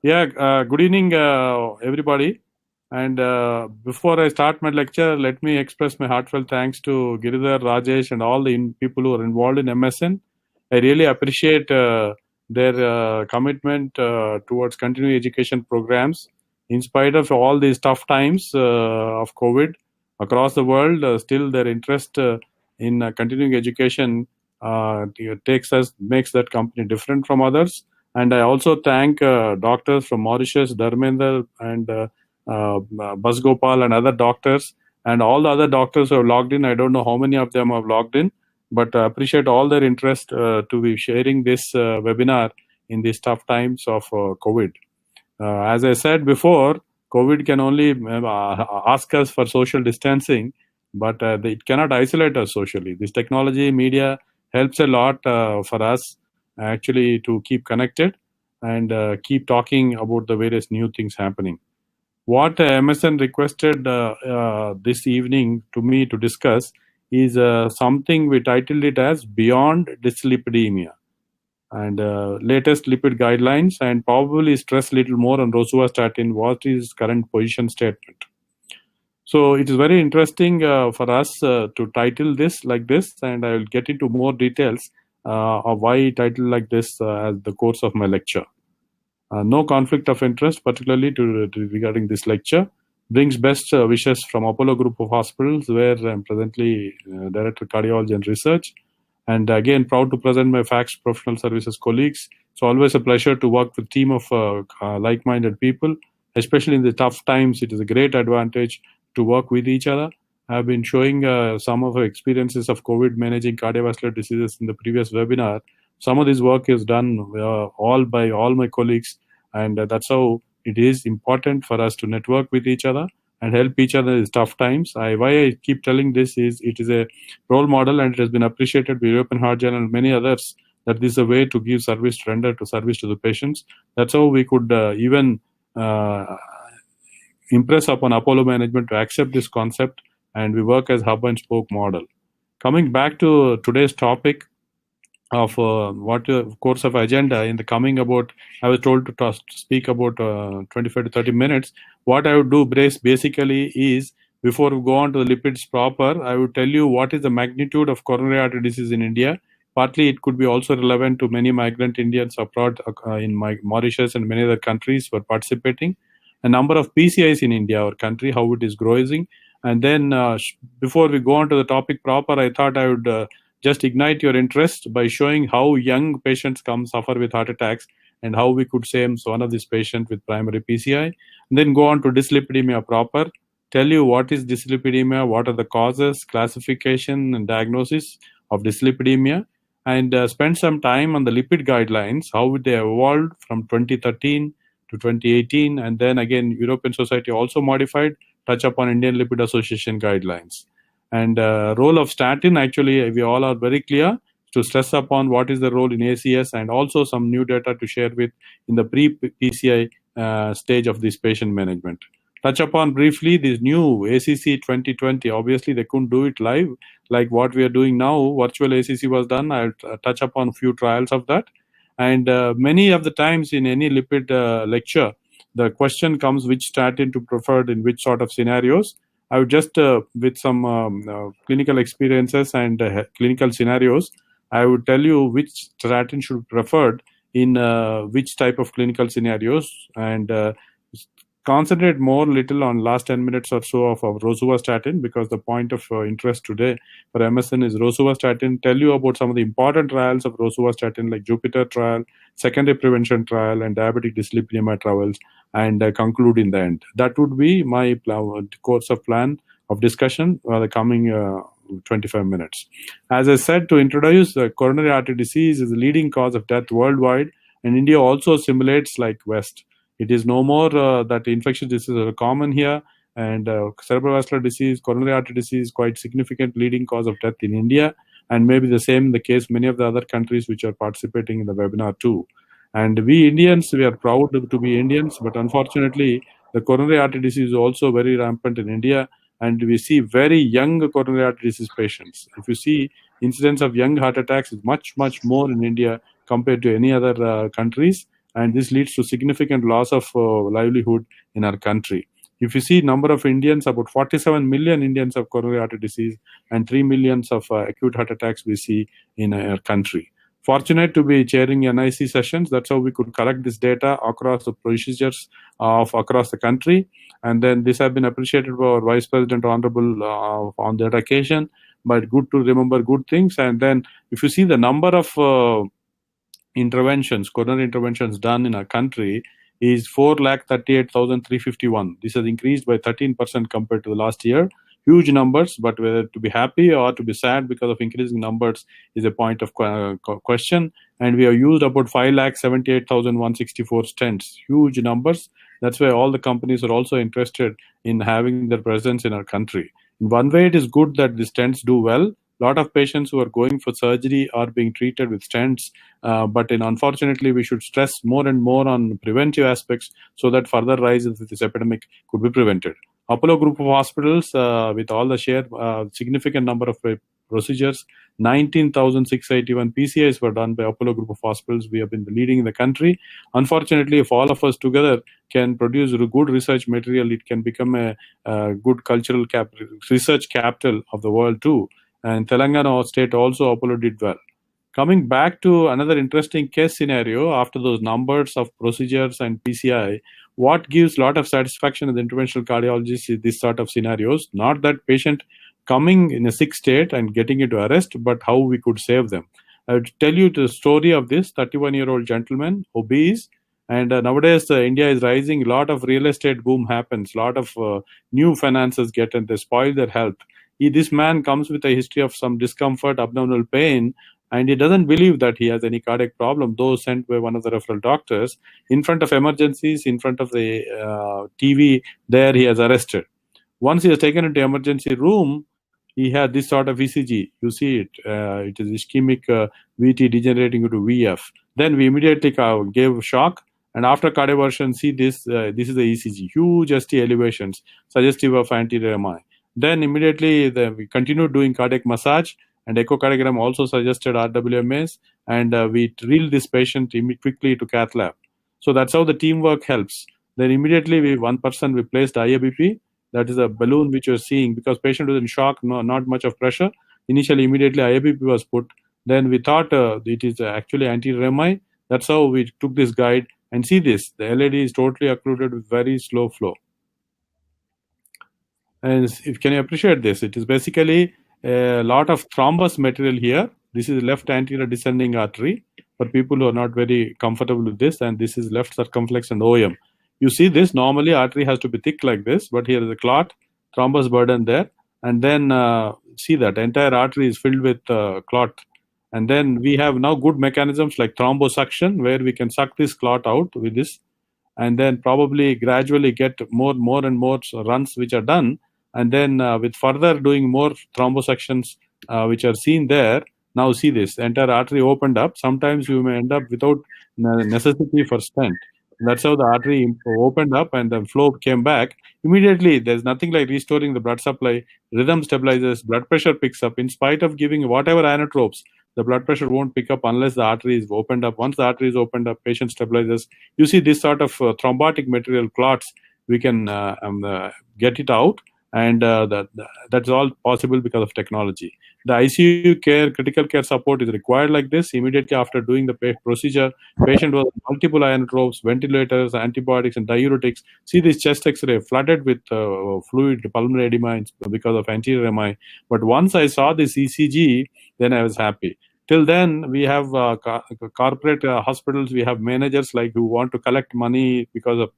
Good evening, everybody. And before I start my lecture, let me express my heartfelt thanks to Giridhar, Rajesh, and all the people who are involved in MSN. I really appreciate their commitment towards continuing education programs. In spite of all these tough times of COVID across the world, still their interest in continuing education makes that company different from others. And I also thank doctors from Mauritius, Dharmender, and Bas Gopal, and other doctors, and all the other doctors who have logged in. I don't know how many of them have logged in, but I appreciate all their interest to be sharing this webinar in these tough times of COVID. As I said before, COVID can only ask us for social distancing, but it cannot isolate us socially. This technology, media helps a lot for us actually to keep connected and keep talking about the various new things happening. What MSN requested this evening to me to discuss is something we titled it as Beyond Dyslipidemia, and latest lipid guidelines, and probably stress a little more on rosuvastatin, what is current position statement. So it is very interesting for us to title this like this, and I will get into more details of why I title like this as the course of my lecture. No conflict of interest, particularly regarding this lecture. Brings best wishes from Apollo Group of Hospitals, where I'm presently Director of Cardiology and Research. And again, proud to present my FACS Professional Services colleagues. It's always a pleasure to work with a team of like-minded people, especially in the tough times. It is a great advantage to work with each other. I've been showing some of our experiences of COVID managing cardiovascular diseases in the previous webinar. Some of this work is done all by all my colleagues, and that's how it is important for us to network with each other and help each other in tough times. Why I keep telling this is it is a role model, and it has been appreciated by European Heart Journal and many others that this is a way to give service, to render to service to the patients. That's how we could even impress upon Apollo management to accept this concept, and we work as hub and spoke model. Coming back to today's topic of what course of agenda in the coming about, I was told to speak about 25 to 30 minutes. What I would do basically is, before we go on to the lipids proper, I would tell you what is the magnitude of coronary artery disease in India. Partly it could be also relevant to many migrant Indians abroad in Mauritius and many other countries who are participating. A number of PCIs in India, our country, how it is growing. And then before we go on to the topic proper, I thought I would just ignite your interest by showing how young patients suffer with heart attacks and how we could save one of these patients with primary PCI. And then go on to dyslipidemia proper, tell you what is dyslipidemia, what are the causes, classification and diagnosis of dyslipidemia, and spend some time on the lipid guidelines, how they evolved from 2013 to 2018, and then again European Society also modified, touch upon Indian Lipid Association guidelines. And role of statin, actually, we all are very clear to stress upon what is the role in ACS, and also some new data to share with in the pre-PCI stage of this patient management. Touch upon briefly this new ACC 2020. Obviously, they couldn't do it live like what we are doing now. Virtual ACC was done. I'll touch upon a few trials of that. And many of the times in any lipid lecture, the question comes which statin to preferred in which sort of scenarios. I would just, with some clinical experiences and clinical scenarios, I would tell you which statin should be preferred in which type of clinical scenarios, and concentrate more little on last 10 minutes or so of rosuvastatin, because the point of interest today for MSN is rosuvastatin. Tell you about some of the important trials of rosuvastatin like Jupiter trial, secondary prevention trial, and diabetic dyslipidemia trials, and conclude in the end. That would be my course of plan of discussion for the coming 25 minutes. As I said, to introduce, coronary artery disease is the leading cause of death worldwide, and India also simulates like West. It is no more that infectious diseases are common here, and cerebrovascular disease, coronary artery disease, quite significant leading cause of death in India, and maybe the same in the case many of the other countries which are participating in the webinar too. And we Indians, we are proud to be Indians, but unfortunately, the coronary artery disease is also very rampant in India, and we see very young coronary artery disease patients. If you see, incidence of young heart attacks is much, much more in India compared to any other countries. and this leads to significant loss of livelihood in our country. If you see number of Indians, about 47 million Indians have coronary artery disease, and 3 million of acute heart attacks we see in our country. Fortunate to be chairing NIC sessions. That's how we could collect this data across the procedures of across the country. And then this has been appreciated by our Vice President Honorable on that occasion. But good to remember good things. And then if you see the number of interventions, coronary interventions done in our country is 438,351. This has increased by 13% compared to the last year. Huge numbers, but whether to be happy or to be sad because of increasing numbers is a point of question. And we have used about 578,164 stents. Huge numbers. That's why all the companies are also interested in having their presence in our country. In one way, it is good that the stents do well. A lot of patients who are going for surgery are being treated with stents, but unfortunately, we should stress more and more on preventive aspects so that further rise in this epidemic could be prevented. Apollo Group of Hospitals, with all the share, significant number of procedures, 19,681 PCIs were done by Apollo Group of Hospitals. We have been leading in the country. Unfortunately, if all of us together can produce good research material, it can become a good cultural research capital of the world too. And Telangana state also, Apollo did well. Coming back to another interesting case scenario, after those numbers of procedures and PCI, what gives a lot of satisfaction in the interventional cardiologists is this sort of scenarios. Not that patient coming in a sick state and getting into arrest, but how we could save them. I would tell you the story of this 31-year-old gentleman, obese, and nowadays India is rising. A lot of real estate boom happens. A lot of new finances get and they spoil their health. This man comes with a history of some discomfort, abdominal pain, and he doesn't believe that he has any cardiac problem, though sent by one of the referral doctors. In front of emergencies, in front of the TV, there he has arrested. Once he is taken into emergency room, he had this sort of ECG. You see it. It is ischemic VT degenerating into VF. Then we immediately gave shock. And after cardioversion, see this. This is the ECG. Huge ST elevations, suggestive of anterior MI. Then immediately we continued doing cardiac massage, and echocardiogram also suggested RWMAs, and we reeled this patient quickly to cath lab. So that's how the teamwork helps. Then immediately we placed IABP. That is a balloon which you're seeing because patient was in shock, not much of pressure. Initially, immediately IABP was put. Then we thought it is actually anterior MI. That's how we took this guide, and see this. The LED is totally occluded with very slow flow. And can you appreciate this? It is basically a lot of thrombus material here. This is left anterior descending artery for people who are not very comfortable with this, and this is left circumflex and OM. You see this, normally artery has to be thick like this, but here is a clot, thrombus burden there, and then see that entire artery is filled with clot. And then we have now good mechanisms like thrombosuction, where we can suck this clot out with this, and then probably gradually get more and more runs which are done. And then with further doing more thrombosuctions which are seen there, now see this, the entire artery opened up. Sometimes you may end up without necessity for stent. That's how the artery opened up and the flow came back. Immediately, there's nothing like restoring the blood supply. Rhythm stabilizes, blood pressure picks up. In spite of giving whatever inotropes, the blood pressure won't pick up unless the artery is opened up. Once the artery is opened up, patient stabilizes. You see this sort of thrombotic material clots, we can get it out. And that's all possible because of technology. The ICU care, critical care support is required like this. Immediately after doing the procedure, patient was on multiple inotropes, ventilators, antibiotics, and diuretics. See this chest X-ray flooded with fluid, pulmonary edema because of anterior MI. But once I saw this ECG, then I was happy. Till then, we have corporate hospitals, we have managers like who want to collect money because of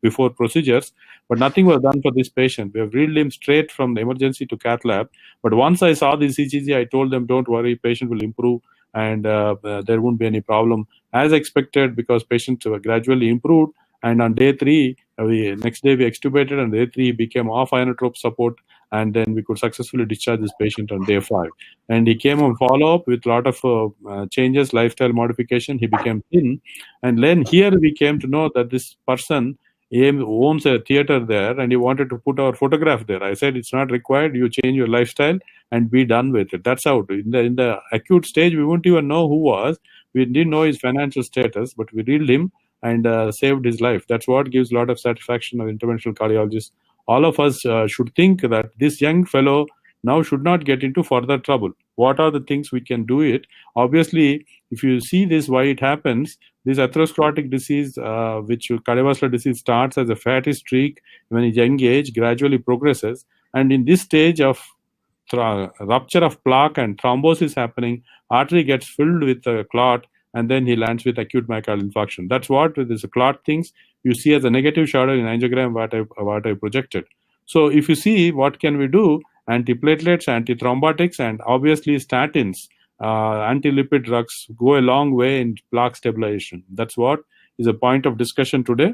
before procedures, but nothing was done for this patient. We have reeled him straight from the emergency to cath lab. But once I saw this ECG, I told them, don't worry, patient will improve and there won't be any problem. As expected, because patient gradually improved. And on day 3, next day we extubated, and day 3 he became off inotrope support, and then we could successfully discharge this patient on day 5. And he came on follow-up with a lot of changes, lifestyle modification. He became thin. And then here we came to know that this person owns a theater there, and he wanted to put our photograph there. I said, it's not required. You change your lifestyle and be done with it. That's how. In the acute stage, we wouldn't even know who was. We didn't know his financial status, but we reeled him. and saved his life. That's what gives a lot of satisfaction of interventional cardiologists. All of us should think that this young fellow now should not get into further trouble. What are the things we can do it? Obviously, if you see this, why it happens, this atherosclerotic disease, which cardiovascular disease starts as a fatty streak when a young age, gradually progresses. And in this stage of rupture of plaque and thrombosis happening, artery gets filled with a clot, and then he lands with acute myocardial infarction. That's what this clot things you see as a negative shadow in angiogram what I projected. So if you see what can we do, antiplatelets, antithrombotics, and obviously statins, anti-lipid drugs go a long way in plaque stabilization. That's what is a point of discussion today.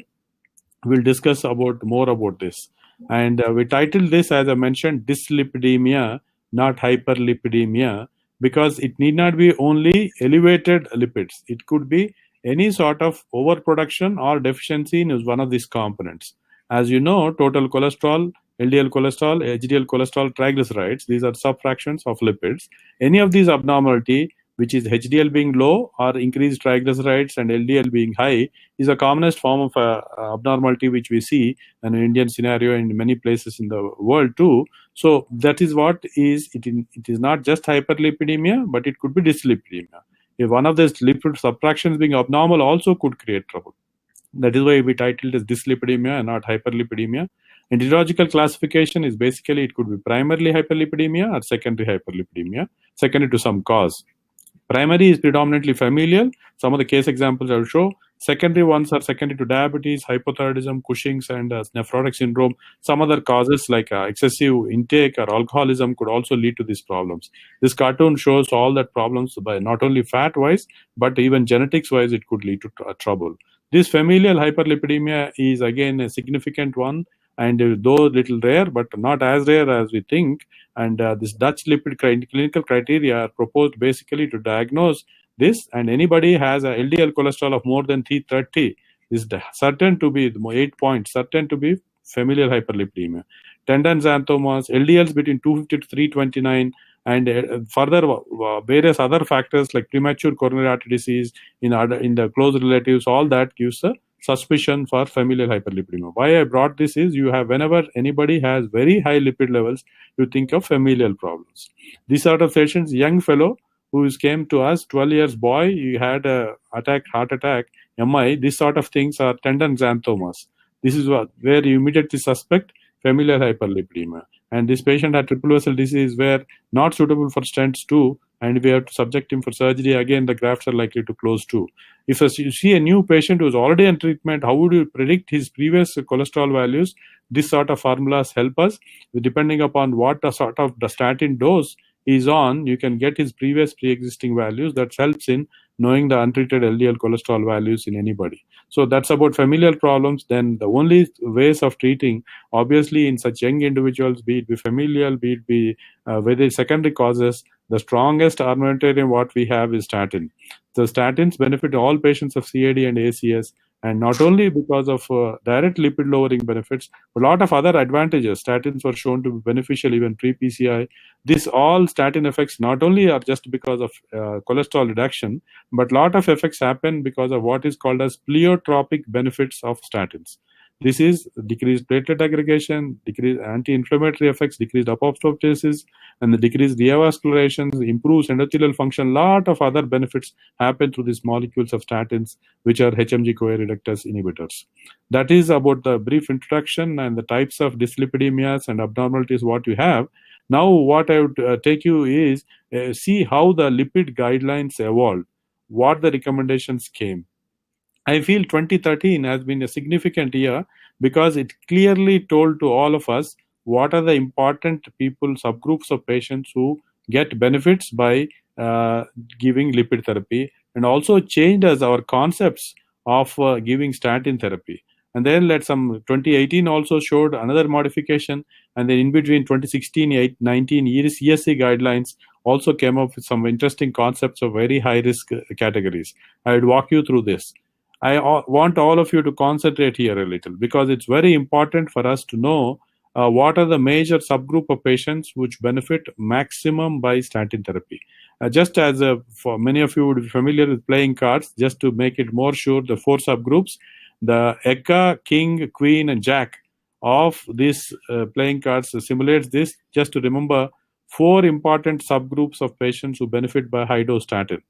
We'll discuss more about this. And we titled this, as I mentioned, Dyslipidemia, not hyperlipidemia, because it need not be only elevated lipids. It could be any sort of overproduction or deficiency in one of these components. As you know, total cholesterol, LDL cholesterol, HDL cholesterol, triglycerides, these are subfractions of lipids. Any of these abnormality, which is HDL being low or increased triglycerides and LDL being high, is a commonest form of abnormality which we see in an Indian scenario in many places in the world too. So that is what is it. It is not just hyperlipidemia, but it could be dyslipidemia. If one of these lipid subfractions being abnormal also could create trouble. That is why we titled as dyslipidemia and not hyperlipidemia. And ideological classification is basically it could be primarily hyperlipidemia or secondary hyperlipidemia, secondary to some cause. Primary is predominantly familial. Some of the case examples I will show. Secondary ones are secondary to diabetes, hypothyroidism, Cushing's, and nephrotic syndrome. Some other causes like excessive intake or alcoholism could also lead to these problems. This cartoon shows all that problems by not only fat-wise, but even genetics-wise, it could lead to trouble. This familial hyperlipidemia is again a significant one, and though little rare, but not as rare as we think. And this Dutch lipid clinical criteria are proposed basically to diagnose this, and anybody has a LDL cholesterol of more than 330 is certain to be 8 points, certain to be familial hyperlipidemia. Tendon xanthomas, LDLs between 250 to 329, and further various other factors like premature coronary artery disease in the close relatives, all that gives a suspicion for familial hyperlipidemia. Why I brought this is you have whenever anybody has very high lipid levels, you think of familial problems. These sort of patients, young fellow who came to us, 12 years boy, he had a heart attack, MI, this sort of things are tendon xanthomas. This is where you immediately suspect familial hyperlipidemia. And this patient had triple vessel disease where not suitable for stents too, and we have to subject him for surgery. Again, the grafts are likely to close too. If you see a new patient who is already on treatment, how would you predict his previous cholesterol values? This sort of formulas help us. Depending upon what the sort of the statin dose is on, you can get his previous pre-existing values. That helps in knowing the untreated LDL cholesterol values in anybody. So that's about familial problems. Then the only ways of treating, obviously in such young individuals, be it be familial, be it be very secondary causes, the strongest armamentarium what we have is statin. The statins benefit all patients of CAD and ACS, and not only because of direct lipid lowering benefits, but a lot of other advantages. Statins were shown to be beneficial even pre-PCI. These all statin effects not only are just because of cholesterol reduction, but a lot of effects happen because of what is called as pleiotropic benefits of statins. This is decreased platelet aggregation, decreased anti-inflammatory effects, decreased apoptosis, and the decreased reavascularations, improves endothelial function. Lot of other benefits happen through these molecules of statins, which are HMG-CoA reductase inhibitors. That is about the brief introduction and the types of dyslipidemias and abnormalities what you have. Now, what I would take you is see how the lipid guidelines evolved, what the recommendations came. I feel 2013 has been a significant year because it clearly told to all of us what are the important people, subgroups of patients who get benefits by giving lipid therapy, and also changed as our concepts of giving statin therapy. And then 2018 also showed another modification, and then in between 2016, 19 ESC guidelines also came up with some interesting concepts of very high risk categories. I would walk you through this. I want all of you to concentrate here a little because it's very important for us to know what are the major subgroup of patients which benefit maximum by statin therapy. Just as for many of you would be familiar with playing cards, just to make it more sure, the 4 subgroups, the Ekka, King, Queen, and Jack of these playing cards simulates this. Just to remember, 4 important subgroups of patients who benefit by high dose statin.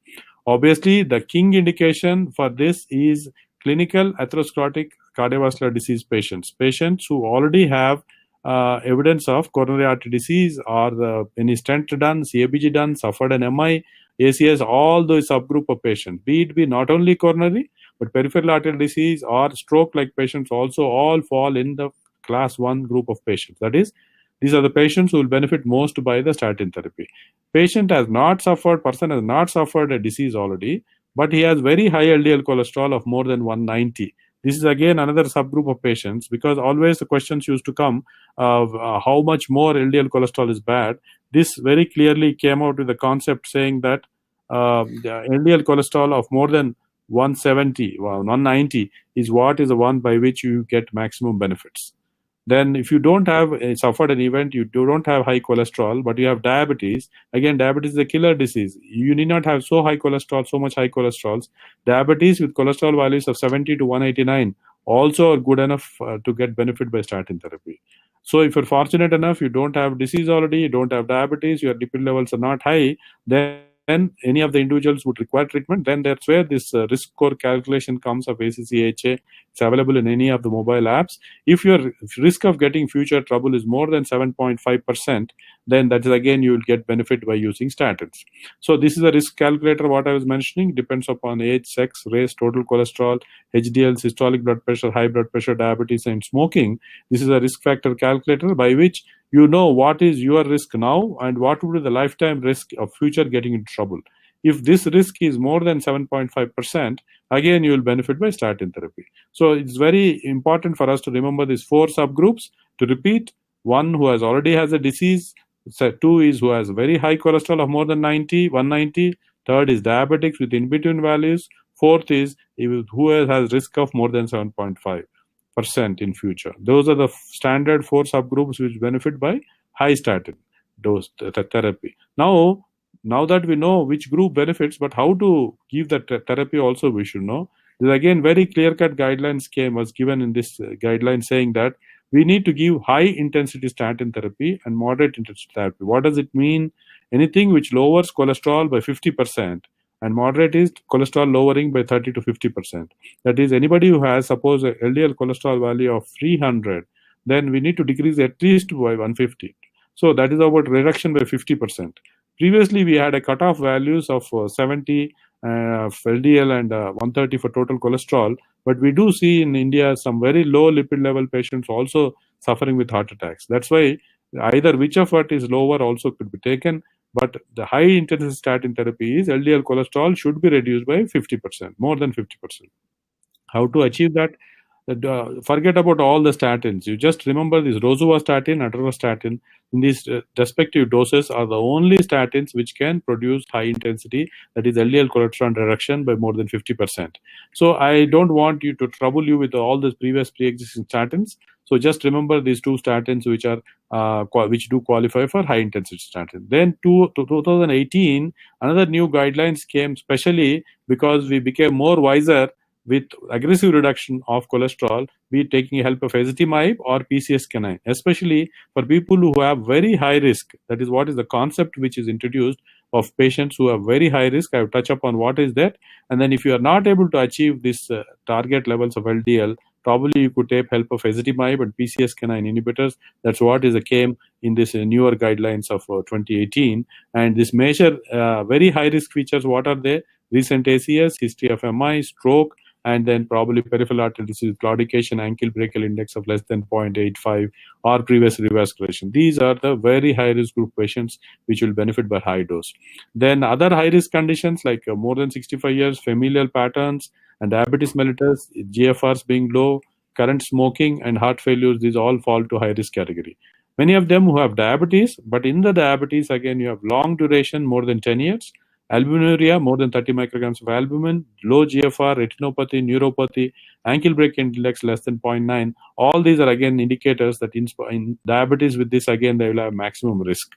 Obviously, the king indication for this is clinical atherosclerotic cardiovascular disease patients who already have evidence of coronary artery disease or any stent done, CABG done, suffered an MI, ACS, all those subgroup of patients, be it be not only coronary, but peripheral arterial disease or stroke-like patients also all fall in the class 1 group of patients. That is, these are the patients who will benefit most by the statin therapy. Person has not suffered a disease already, but he has very high LDL cholesterol of more than 190. This is again another subgroup of patients, because always the questions used to come of how much more LDL cholesterol is bad. This very clearly came out with the concept saying that the LDL cholesterol of more than 170, 190 is what is the one by which you get maximum benefits. Then if you don't have suffered an event, you don't have high cholesterol, but you have diabetes. Again, diabetes is a killer disease. You need not have so much high cholesterols. Diabetes with cholesterol values of 70 to 189 also are good enough to get benefit by statin therapy. So if you're fortunate enough, you don't have disease already, you don't have diabetes, your lipid levels are not high, then any of the individuals would require treatment. Then that's where this risk score calculation comes of ACC-AHA. It's available in any of the mobile apps. If your risk of getting future trouble is more than 7.5%, then that is again you will get benefit by using statins. So this is a risk calculator. What I was mentioning depends upon age, sex, race, total cholesterol, HDL, systolic blood pressure, high blood pressure, diabetes, and smoking. This is a risk factor calculator by which you know what is your risk now and what would be the lifetime risk of future getting into trouble. If this risk is more than 7.5%, again you will benefit by statin therapy. So it's very important for us to remember these 4 subgroups. To repeat, 1 who already has a disease, 2 is who has very high cholesterol of more than 190, 3rd is diabetics with in-between values, 4th is who has risk of more than 7.5% in future. Those are the standard 4 subgroups which benefit by high statin dose therapy. Now that we know which group benefits, but how to give that therapy also we should know. There's again very clear-cut guidelines was given in this guideline saying that we need to give high-intensity statin therapy and moderate-intensity therapy. What does it mean? Anything which lowers cholesterol by 50%, and moderate is cholesterol lowering by 30 to 50%. That is, anybody who has, suppose, a LDL cholesterol value of 300, then we need to decrease at least by 150. So that is about reduction by 50%. Previously, we had a cutoff values of 70 LDL and 130 for total cholesterol, but we do see in India some very low lipid level patients also suffering with heart attacks. That's why either which of it is lower also could be taken, but the high intensity statin therapy is LDL cholesterol should be reduced by 50%, more than 50%. How to achieve that? Forget about all the statins. You just remember this rosuvastatin, atorvastatin in these respective doses are the only statins which can produce high intensity, that is LDL cholesterol reduction by more than 50%. So I don't want you to trouble you with all the previous pre-existing statins. So just remember these 2 statins which are which do qualify for high intensity statin. Then to 2018, another new guidelines came, especially because we became more wiser with aggressive reduction of cholesterol, be it taking help of ezetimibe or PCSK9, especially for people who have very high risk. That is what is the concept which is introduced of patients who have very high risk. I will touch upon what is that. And then if you are not able to achieve this target levels of LDL, probably you could take help of ezetimibe and PCSK9 inhibitors. That's what is came in this newer guidelines of 2018. And this measure very high risk features. What are they? Recent ACS, history of MI, stroke, and then probably peripheral arterial disease, claudication, ankle brachial index of less than 0.85, or previous revascularization. These are the very high-risk group patients which will benefit by high dose. Then other high-risk conditions like more than 65 years, familial patterns, and diabetes mellitus, GFRs being low, current smoking, and heart failures, these all fall to high-risk category. Many of them who have diabetes, but in the diabetes, again, you have long duration, more than 10 years, albuminuria, more than 30 micrograms of albumin, low GFR, retinopathy, neuropathy, ankle brachial index less than 0.9. All these are again indicators that in diabetes with this, again, they will have maximum risk.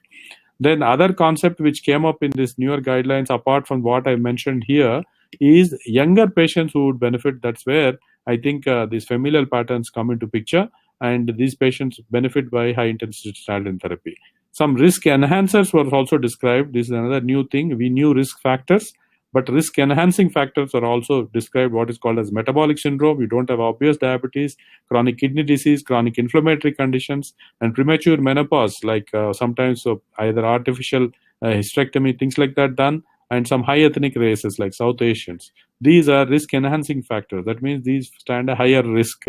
Then other concept which came up in this newer guidelines, apart from what I mentioned here, is younger patients who would benefit. That's where I think these familial patterns come into picture, and these patients benefit by high intensity statin therapy. Some risk enhancers were also described. This is another new thing. We knew risk factors, but risk enhancing factors are also described, what is called as metabolic syndrome. You don't have obvious diabetes, chronic kidney disease, chronic inflammatory conditions, and premature menopause, like sometimes either artificial hysterectomy, things like that done, and some high ethnic races like South Asians. These are risk enhancing factors. That means these stand a higher risk.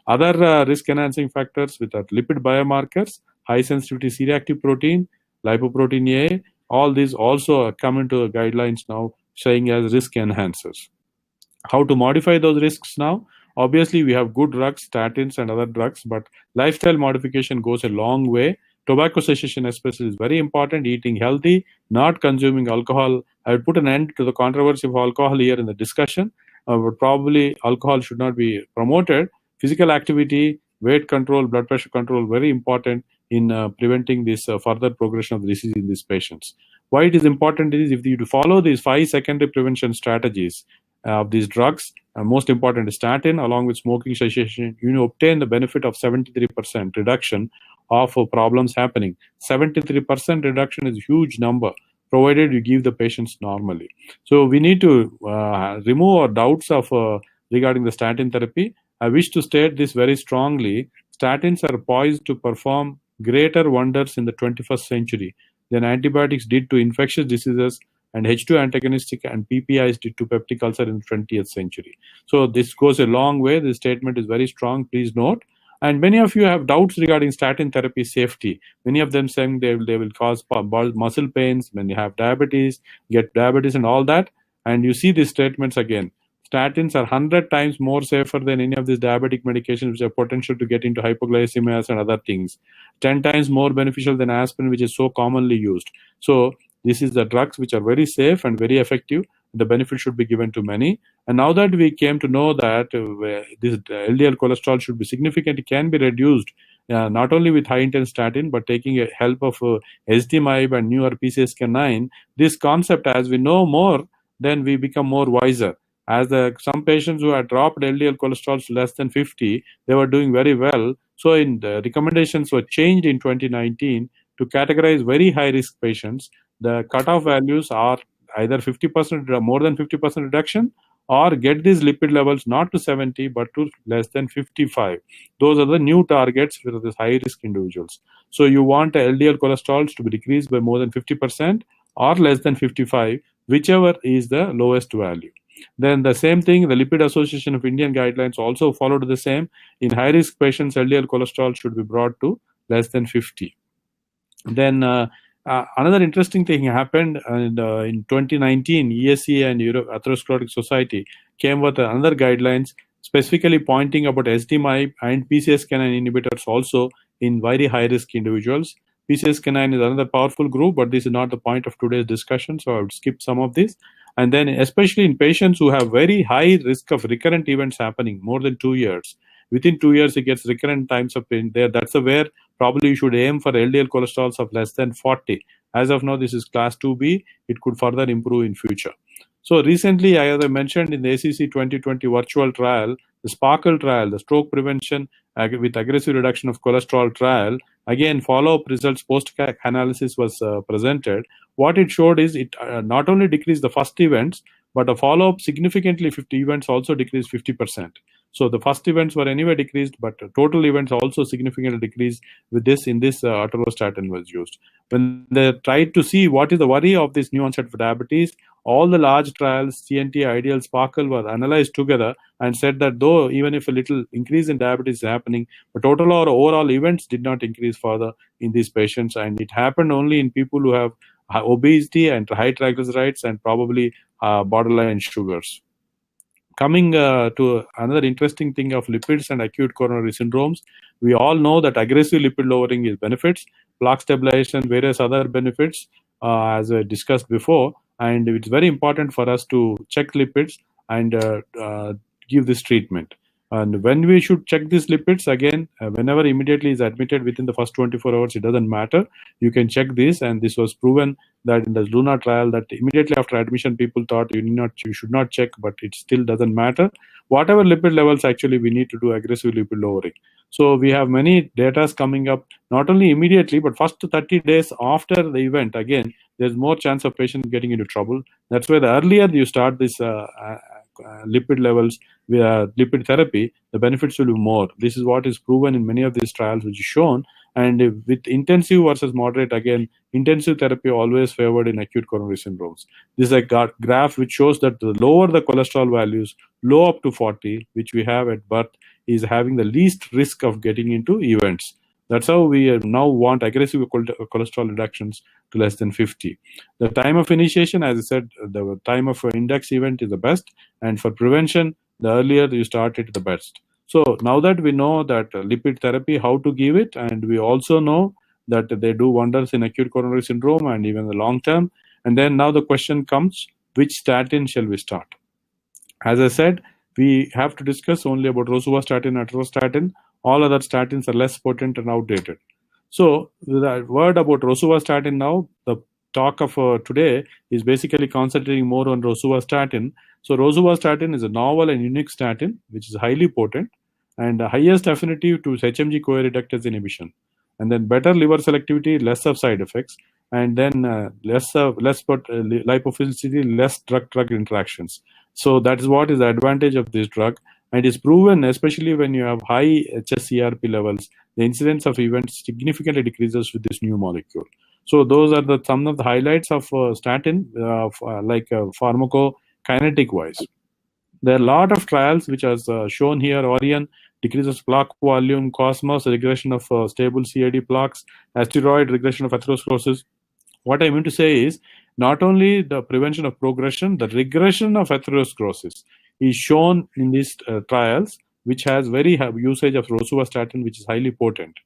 Other risk enhancing factors with lipid biomarkers, high sensitivity C-reactive protein, lipoprotein A, all these also come into guidelines now, saying as risk enhancers. How to modify those risks now? Obviously, we have good drugs, statins and other drugs, but lifestyle modification goes a long way. Tobacco cessation especially is very important. Eating healthy, not consuming alcohol. I would put an end to the controversy of alcohol here in the discussion, but probably alcohol should not be promoted. Physical activity, weight control, blood pressure control, very important in preventing this further progression of the disease in these patients. Why it is important is, if you follow these 5 secondary prevention strategies of these drugs, most important is statin, along with smoking cessation, you obtain the benefit of 73% reduction of problems happening. 73% reduction is a huge number, provided you give the patients normally. So we need to remove our doubts of regarding the statin therapy. I wish to state this very strongly. Statins are poised to perform greater wonders in the 21st century than antibiotics did to infectious diseases and H2 antagonistic and PPIs did to peptic ulcer in the 20th century. So this goes a long way. This statement is very strong. Please note. And many of you have doubts regarding statin therapy safety. Many of them saying they will cause muscle pains when you have diabetes, get diabetes and all that. And you see these statements again. Statins are 100 times more safer than any of these diabetic medications which have potential to get into hypoglycemias and other things. 10 times more beneficial than aspirin, which is so commonly used. So this is the drugs which are very safe and very effective. The benefit should be given to many. And now that we came to know that this LDL cholesterol should be significant, it can be reduced not only with high-intense statin, but taking a help of SDMIB and newer PCSK9. This concept, as we know more, then we become more wiser. As some patients who had dropped LDL cholesterol to less than 50, they were doing very well. So the recommendations were changed in 2019 to categorize very high-risk patients. The cutoff values are either 50%, more than 50% reduction, or get these lipid levels not to 70, but to less than 55. Those are the new targets for these high-risk individuals. So you want LDL cholesterol to be decreased by more than 50% or less than 55, whichever is the lowest value. Then the same thing, the Lipid Association of Indian guidelines also followed the same. In high-risk patients, LDL cholesterol should be brought to less than 50. Then another interesting thing happened in 2019. ESC and Europe Atherosclerotic Society came with another guidelines specifically pointing about SDMIB and PCSK9 inhibitors also in very high-risk individuals. PCSK9 is another powerful group, but this is not the point of today's discussion, so I would skip some of this. And then especially in patients who have very high risk of recurrent events happening more than 2 years. Within 2 years, it gets recurrent times of pain there. That's where probably you should aim for LDL cholesterols of less than 40. As of now, this is class 2B. It could further improve in future. So recently, as I mentioned in the ACC 2020 virtual trial, the Sparkle trial, the stroke prevention with aggressive reduction of cholesterol trial, again, follow-up results post-analysis was presented. What it showed is it not only decreased the first events, but the follow-up significantly 50 events also decreased 50%. So the first events were anyway decreased, but total events also significantly decreased with this in this atorvastatin was used. When they tried to see what is the worry of this new onset of diabetes, all the large trials, CNT, Ideal, Sparkle were analyzed together and said that though even if a little increase in diabetes is happening, the total or overall events did not increase further in these patients, and it happened only in people who have obesity and high triglycerides and probably borderline sugars. Coming to another interesting thing of lipids and acute coronary syndromes, we all know that aggressive lipid lowering is benefits, plaque stabilization, various other benefits, as I discussed before, and it's very important for us to check lipids and give this treatment. And when we should check these lipids, again, whenever immediately is admitted within the first 24 hours, it doesn't matter. You can check this, and this was proven that in the Luna trial, that immediately after admission, people thought you should not check, but it still doesn't matter. Whatever lipid levels, actually, we need to do aggressive lipid lowering. So we have many data coming up, not only immediately, but first 30 days after the event. Again, there's more chance of patients getting into trouble. That's why the earlier you start this lipid levels, lipid therapy, the benefits will be more. This is what is proven in many of these trials, which is shown. And with intensive versus moderate, again, intensive therapy always favored in acute coronary syndromes. This is a graph which shows that the lower the cholesterol values, low up to 40, which we have at birth, is having the least risk of getting into events. That's how we now want aggressive cholesterol reductions to less than 50. The time of initiation, as I said, the time of index event is the best. And for prevention, the earlier you start it, the best. So now that we know that lipid therapy, how to give it, and we also know that they do wonders in acute coronary syndrome and even the long term. And then now the question comes, which statin shall we start? As I said, we have to discuss only about rosuvastatin and atorvastatin. All other statins are less potent and outdated. So the word about rosuvastatin now, the talk of today is basically concentrating more on rosuvastatin. So rosuvastatin is a novel and unique statin, which is highly potent and the highest affinity to HMG CoA reductase inhibition. And then better liver selectivity, less of side effects, and then less lipophilicity, less drug-drug interactions. So that is what is the advantage of this drug. And it is proven, especially when you have high hsCRP levels, the incidence of events significantly decreases with this new molecule. So those are some of the highlights of statin, pharmacokinetic-wise. There are a lot of trials which are shown here. Orion decreases plaque volume, Cosmos regression of stable CAD plaques, Asteroid regression of atherosclerosis. What I mean to say is not only the prevention of progression, the regression of atherosclerosis is shown in these trials, which has very high usage of rosuvastatin, which is highly potent.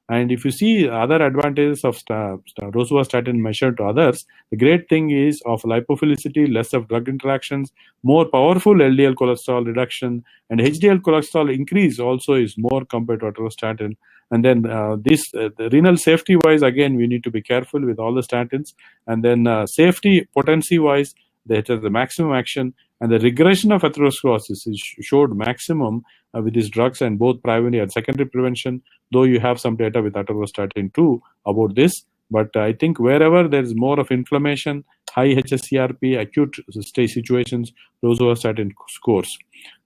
And if you see other advantages of rosuvastatin measured to others, the great thing is of lipophilicity, less of drug interactions, more powerful LDL cholesterol reduction, and HDL cholesterol increase also is more compared to atorvastatin. And then the renal safety wise, again, we need to be careful with all the statins. And then safety potency wise, that has the maximum action, and the regression of atherosclerosis is showed maximum with these drugs, and both primary and secondary prevention, though you have some data with atorvastatin too about this. But I think wherever there is more of inflammation, high hsCRP, acute stage situations, rosuvastatin scores.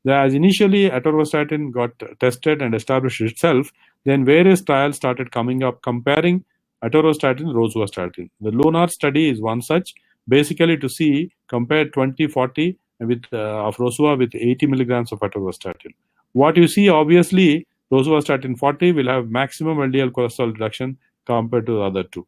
As initially atorvastatin got tested and established itself, then various trials started coming up comparing atorvastatin and rosuvastatin. The Lunar study is one such, basically to see compare 2040 with of rosuva with 80 milligrams of atorvastatin. What you see, obviously, rosuvastatin 40 will have maximum LDL cholesterol reduction compared to the other two.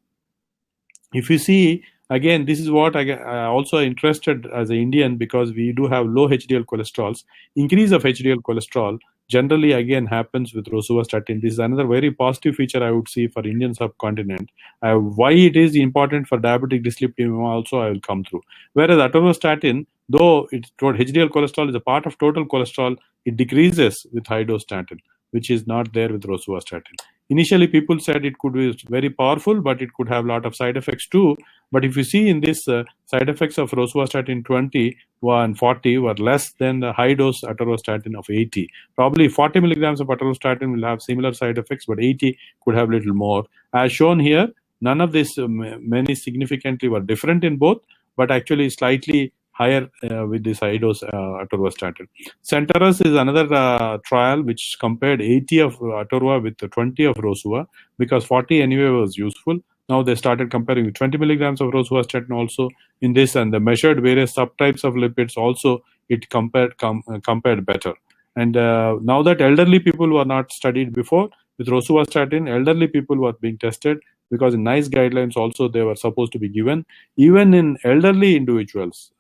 If you see, again, this is what I also interested as an Indian, because we do have low HDL cholesterols. Increase of HDL cholesterol generally again happens with rosuvastatin. This is another very positive feature I would see for Indian subcontinent. Why it is important for diabetic dyslipidemia also I will come through. Whereas atorvastatin, though HDL cholesterol is a part of total cholesterol, it decreases with high dose statin, which is not there with rosuvastatin. Initially, people said it could be very powerful, but it could have a lot of side effects too. But if you see in this, side effects of rosuvastatin 20 and 40 were less than the high dose atorvastatin of 80. Probably 40 milligrams of atorvastatin will have similar side effects, but 80 could have a little more. As shown here, none of these many significantly were different in both, but actually slightly higher with this high dose atorvastatin. Centauros is another trial which compared 80 of atorva with 20 of rosuva, because 40 anyway was useful. Now they started comparing with 20 milligrams of rosuvastatin also in this, and they measured various subtypes of lipids also. It compared better. And now that elderly people were not studied before, with rosuvastatin, elderly people were being tested, because in NICE guidelines also they were supposed to be given. Even in elderly individuals,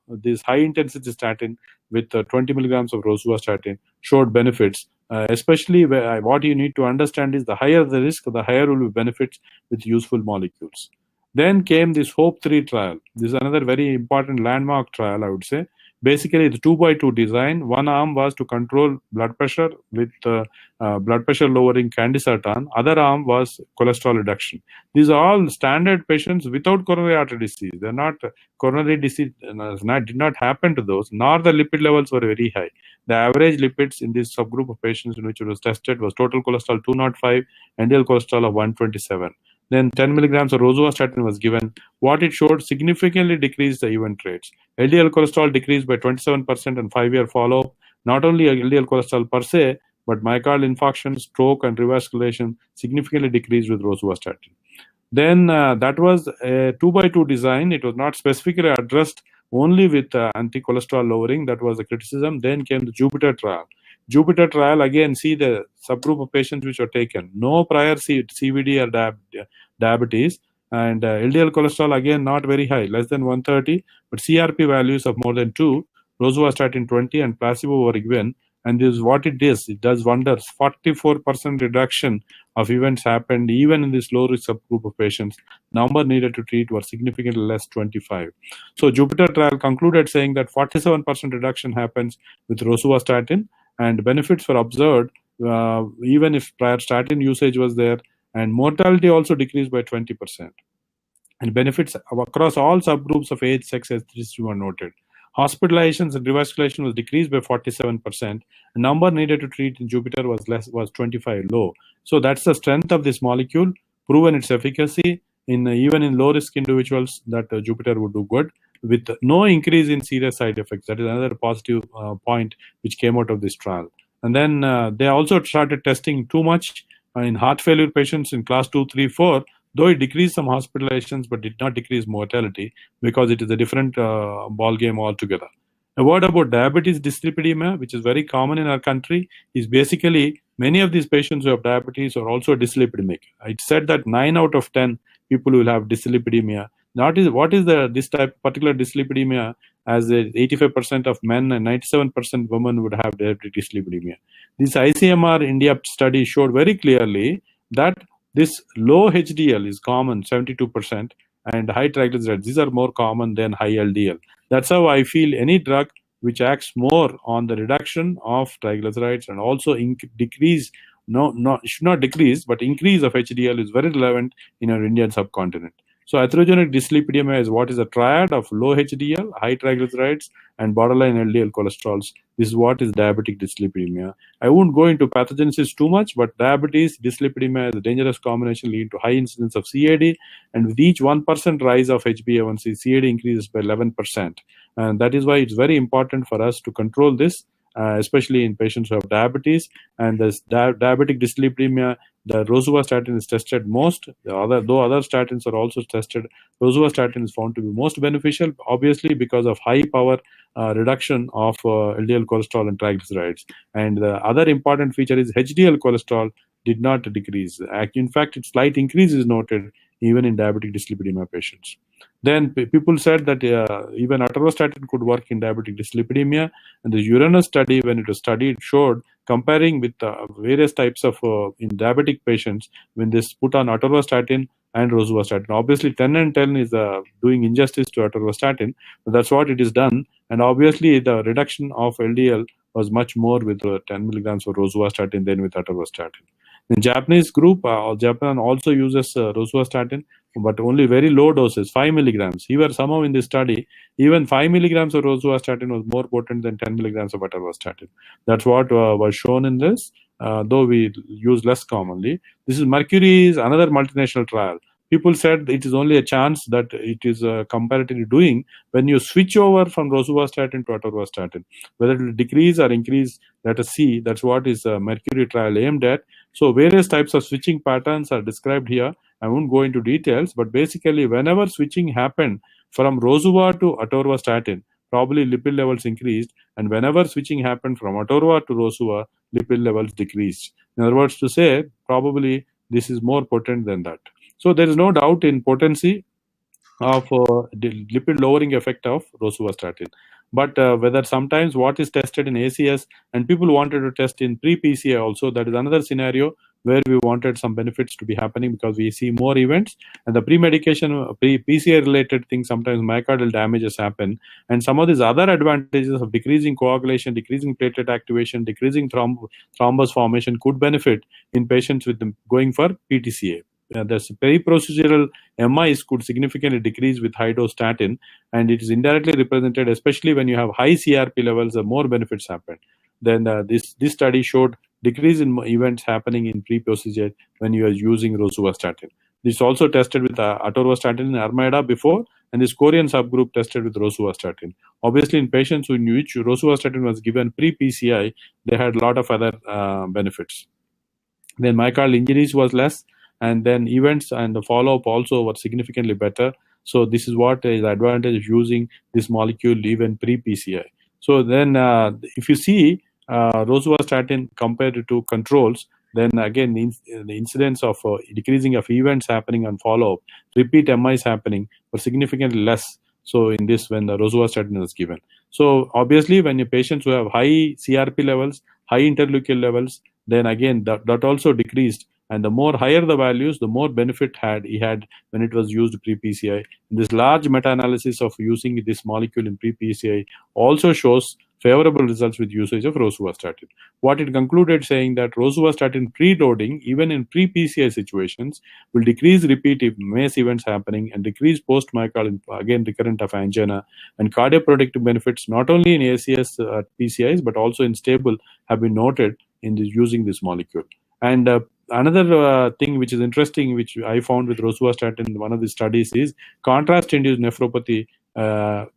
this high intensity statin with 20 milligrams of rosuvastatin showed benefits. Especially what you need to understand is the higher the risk, the higher will be benefits with useful molecules. Then came this HOPE-3 trial. This is another very important landmark trial, I would say, Basically, the 2x2 design. One arm was to control blood pressure with blood pressure lowering candicertan. Other arm was cholesterol reduction. These are all standard patients without coronary artery disease. They're not coronary disease did not happen to those, nor the lipid levels were very high. The average lipids in this subgroup of patients in which it was tested was total cholesterol 205, LDL cholesterol of 127. Then 10 milligrams of rosuvastatin was given. What it showed significantly decreased the event rates. LDL cholesterol decreased by 27% in 5-year follow-up. Not only LDL cholesterol per se, but myocardial infarction, stroke, and revascularization significantly decreased with rosuvastatin. Then that was a 2x2 design. It was not specifically addressed only with anti-cholesterol lowering. That was the criticism. Then came the Jupiter trial. Jupiter trial, again, see the subgroup of patients which were taken. No prior CVD or diabetes. And LDL cholesterol, again, not very high, less than 130. But CRP values of more than 2. Rosuvastatin 20 and placebo were given. And this is what it does. It does wonders. 44% reduction of events happened even in this low-risk subgroup of patients. Number needed to treat were significantly less, 25. So Jupiter trial concluded saying that 47% reduction happens with rosuvastatin, and benefits were observed even if prior statin usage was there, and mortality also decreased by 20%. And benefits across all subgroups of age, sex, ethnicity were noted. Hospitalizations and revascularization was decreased by 47%. The number needed to treat in Jupiter was 25, low. So that's the strength of this molecule, proven its efficacy in even in low-risk individuals that Jupiter would do good with no increase in serious side effects. That is another positive point which came out of this trial. And then they also started testing too much in heart failure patients in class 2, 3, 4, though it decreased some hospitalizations but did not decrease mortality because it is a different ball game altogether. A word about diabetes dyslipidemia, which is very common in our country, is basically many of these patients who have diabetes are also dyslipidemic. It's said that 9 out of 10 people will have dyslipidemia. What is this type particular dyslipidemia? As 85% of men and 97% women would have diabetic dyslipidemia. This ICMR India study showed very clearly that this low HDL is common, 72%, and high triglycerides. These are more common than high LDL. That's how I feel any drug which acts more on the reduction of triglycerides and also decrease, should not decrease, but increase of HDL is very relevant in our Indian subcontinent. So atherogenic dyslipidemia is what is a triad of low HDL, high triglycerides, and borderline LDL cholesterols. This is what is diabetic dyslipidemia. I won't go into pathogenesis too much, but diabetes, dyslipidemia is a dangerous combination leading to high incidence of CAD, and with each 1% rise of HbA1c, CAD increases by 11%. And that is why it's very important for us to control this, especially in patients who have diabetes. And this diabetic dyslipidemia, the rosuvastatin is tested most. Though other statins are also tested, rosuvastatin is found to be most beneficial, obviously because of high power reduction of LDL cholesterol and triglycerides. And the other important feature is HDL cholesterol did not decrease. In fact, its slight increase is noted even in diabetic dyslipidemia patients. Then people said that even atorvastatin could work in diabetic dyslipidemia. And the Uranus study, when it was studied, showed comparing with various types of in diabetic patients when they put on atorvastatin and rosuvastatin. Obviously, 10 and 10 is doing injustice to atorvastatin, but that's what it is done. And obviously, the reduction of LDL was much more with 10 milligrams of rosuvastatin than with atorvastatin. In Japanese group, Japan also uses rosuvastatin, but only very low doses, 5 milligrams. Here, somehow in this study, even 5 milligrams of rosuvastatin was more potent than 10 milligrams of atorvastatin. That's what was shown in this, though we use less commonly. This is Mercury is another multinational trial. People said it is only a chance that it is comparatively doing when you switch over from rosuvastatin to atorvastatin. Whether it will decrease or increase, let us see. That's what is Mercury trial aimed at. So various types of switching patterns are described here. I won't go into details, but basically whenever switching happened from rosuva to atorvastatin, probably lipid levels increased, and whenever switching happened from atorva to rosuva, lipid levels decreased. In other words, to say, probably this is more potent than that. So there is no doubt in potency of the lipid lowering effect of rosuvastatin. But whether sometimes what is tested in ACS, and people wanted to test in pre-PCA also, that is another scenario where we wanted some benefits to be happening because we see more events. And the pre-medication, PCI related things, sometimes myocardial damages happen. And some of these other advantages of decreasing coagulation, decreasing platelet activation, decreasing thrombus formation could benefit in patients with going for PTCA. The peri-procedural MIs could significantly decrease with high-dose statin, and it is indirectly represented, especially when you have high CRP levels, more benefits happen. Then this study showed decrease in events happening in pre-procedure when you are using rosuvastatin. This also tested with atorvastatin in Armida before, and this Korean subgroup tested with rosuvastatin. Obviously, in patients in which rosuvastatin was given pre-PCI, they had a lot of other benefits. Then myocardial injuries was less, and then events and the follow-up also were significantly better. So this is what is the advantage of using this molecule even pre-PCI. So then if you see rosuvastatin compared to controls, then again the incidence of decreasing of events happening on follow-up, repeat MIs happening were significantly less. So in this, when the rosuvastatin is given. So obviously when your patients who have high CRP levels, high interleukin levels, then again that also decreased. And the more higher the values, the more benefit he had when it was used pre-PCI. This large meta-analysis of using this molecule in pre-PCI also shows favorable results with usage of rosuvastatin. What it concluded saying that rosuvastatin preloading, even in pre-PCI situations, will decrease repeat MACE events happening and decrease post-myocardial, again recurrent of angina, and cardioprotective benefits not only in ACS PCIs but also in stable have been noted in using this molecule. And another thing which is interesting, which I found with rosuvastatin in one of the studies, is contrast-induced nephropathy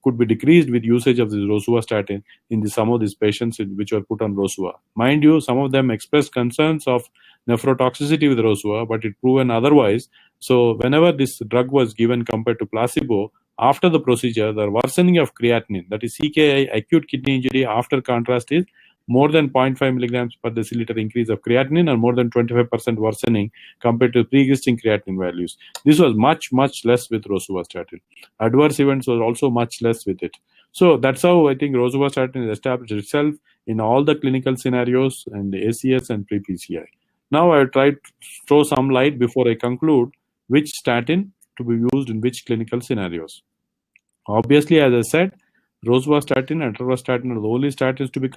could be decreased with usage of this rosuvastatin in some of these patients which were put on rosuva. Mind you, some of them expressed concerns of nephrotoxicity with rosuva, but it proven otherwise. So whenever this drug was given compared to placebo, after the procedure, the worsening of creatinine, that is CKI, acute kidney injury after contrast, is more than 0.5 milligrams per deciliter increase of creatinine and more than 25% worsening compared to pre-existing creatinine values. This was much, much less with rosuvastatin. Adverse events was also much less with it. So that's how I think rosuvastatin has established itself in all the clinical scenarios and the ACS and pre-PCI. Now I will try to throw some light before I conclude which statin to be used in which clinical scenarios. Obviously, as I said, rosuvastatin and atorvastatin are the only statins to be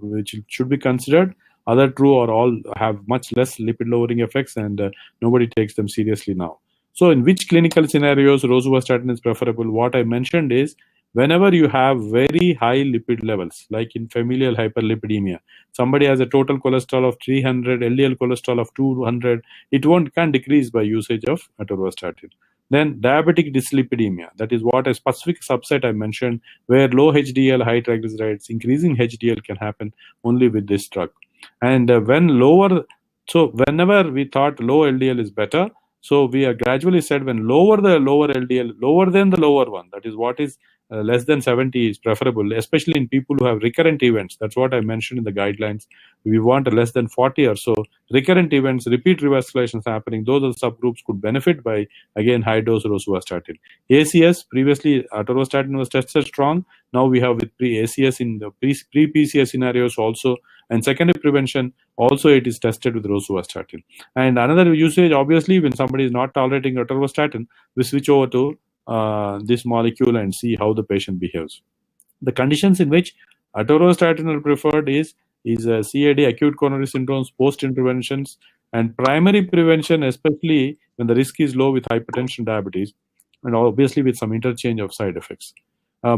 which should be considered. Other two or all have much less lipid lowering effects, and nobody takes them seriously now. So in which clinical scenarios rosuvastatin is preferable? What I mentioned is whenever you have very high lipid levels, like in familial hyperlipidemia, somebody has a total cholesterol of 300, LDL cholesterol of 200, it can't decrease by usage of atorvastatin. Then diabetic dyslipidemia, that is what a specific subset I mentioned, where low HDL, high triglycerides, increasing HDL can happen only with this drug. And whenever we thought low LDL is better, so we are gradually said when lower LDL, lower than the lower one, that is what is less than 70 is preferable, especially in people who have recurrent events. That's what I mentioned in the guidelines. We want less than 40 or so recurrent events, repeat revascularizations happening. Those are the subgroups could benefit by, again, high dose rosuvastatin. ACS, previously atorvastatin was tested strong. Now we have with pre-ACS in the pre-PCS scenarios also, and secondary prevention also it is tested with rosuvastatin. And another usage, obviously, when somebody is not tolerating atorvastatin, we switch over to this molecule and see how the patient behaves. The conditions in which atorvastatin are preferred is CAD, acute coronary syndromes, post-interventions, and primary prevention, especially when the risk is low with hypertension, diabetes, and obviously with some interchange of side effects.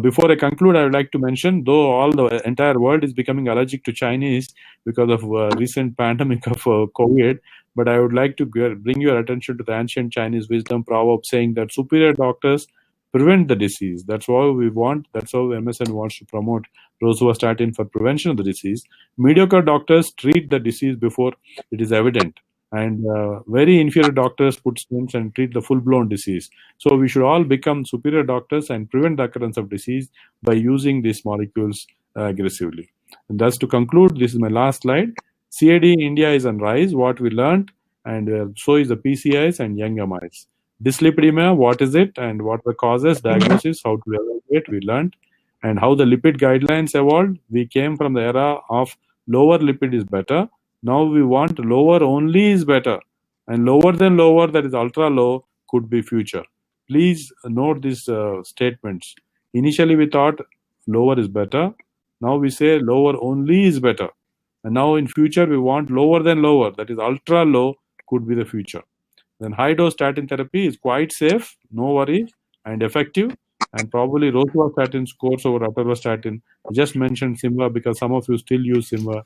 Before I conclude, I would like to mention, though all the entire world is becoming allergic to Chinese because of recent pandemic of COVID, but I would like to bring your attention to the ancient Chinese wisdom proverb saying that superior doctors prevent the disease. That's what we want. That's how MSN wants to promote rosuvastatin for prevention of the disease. Mediocre doctors treat the disease before it is evident. And very inferior doctors put stents and treat the full-blown disease. So we should all become superior doctors and prevent the occurrence of disease by using these molecules aggressively. And thus, to conclude, this is my last slide. CAD in India is on rise, what we learned, and so is the PCIs and young MIs. Dyslipidemia, what is it and what are the causes, diagnosis, how to evaluate, we learned, and how the lipid guidelines evolved. We came from the era of lower lipid is better. Now we want lower only is better, and lower than lower, that is ultra low, could be future. Please note these statements. Initially we thought lower is better. Now we say lower only is better. And now in future we want lower than lower, that is ultra low, could be the future. Then high dose statin therapy is quite safe, no worry, and effective. And probably rosuvastatin scores over atorvastatin. I just mentioned Simva because some of you still use Simva.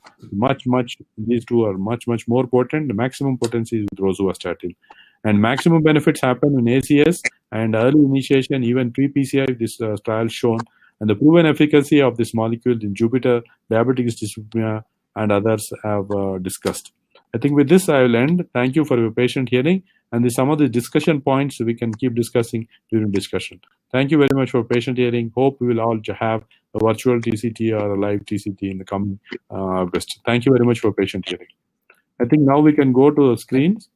These two are much more potent. The maximum potency is with rosuvastatin. And maximum benefits happen in ACS and early initiation, even pre-PCI, this trial shown. And the proven efficacy of this molecule in Jupiter, diabetic dyslipidemia, and others have discussed. I think with this I will end. Thank you for your patient hearing. And some of the discussion points we can keep discussing during discussion. Thank you very much for patient hearing. Hope we will all have a virtual TCT or a live TCT in the coming August. Thank you very much for patient hearing. I think now we can go to the screens.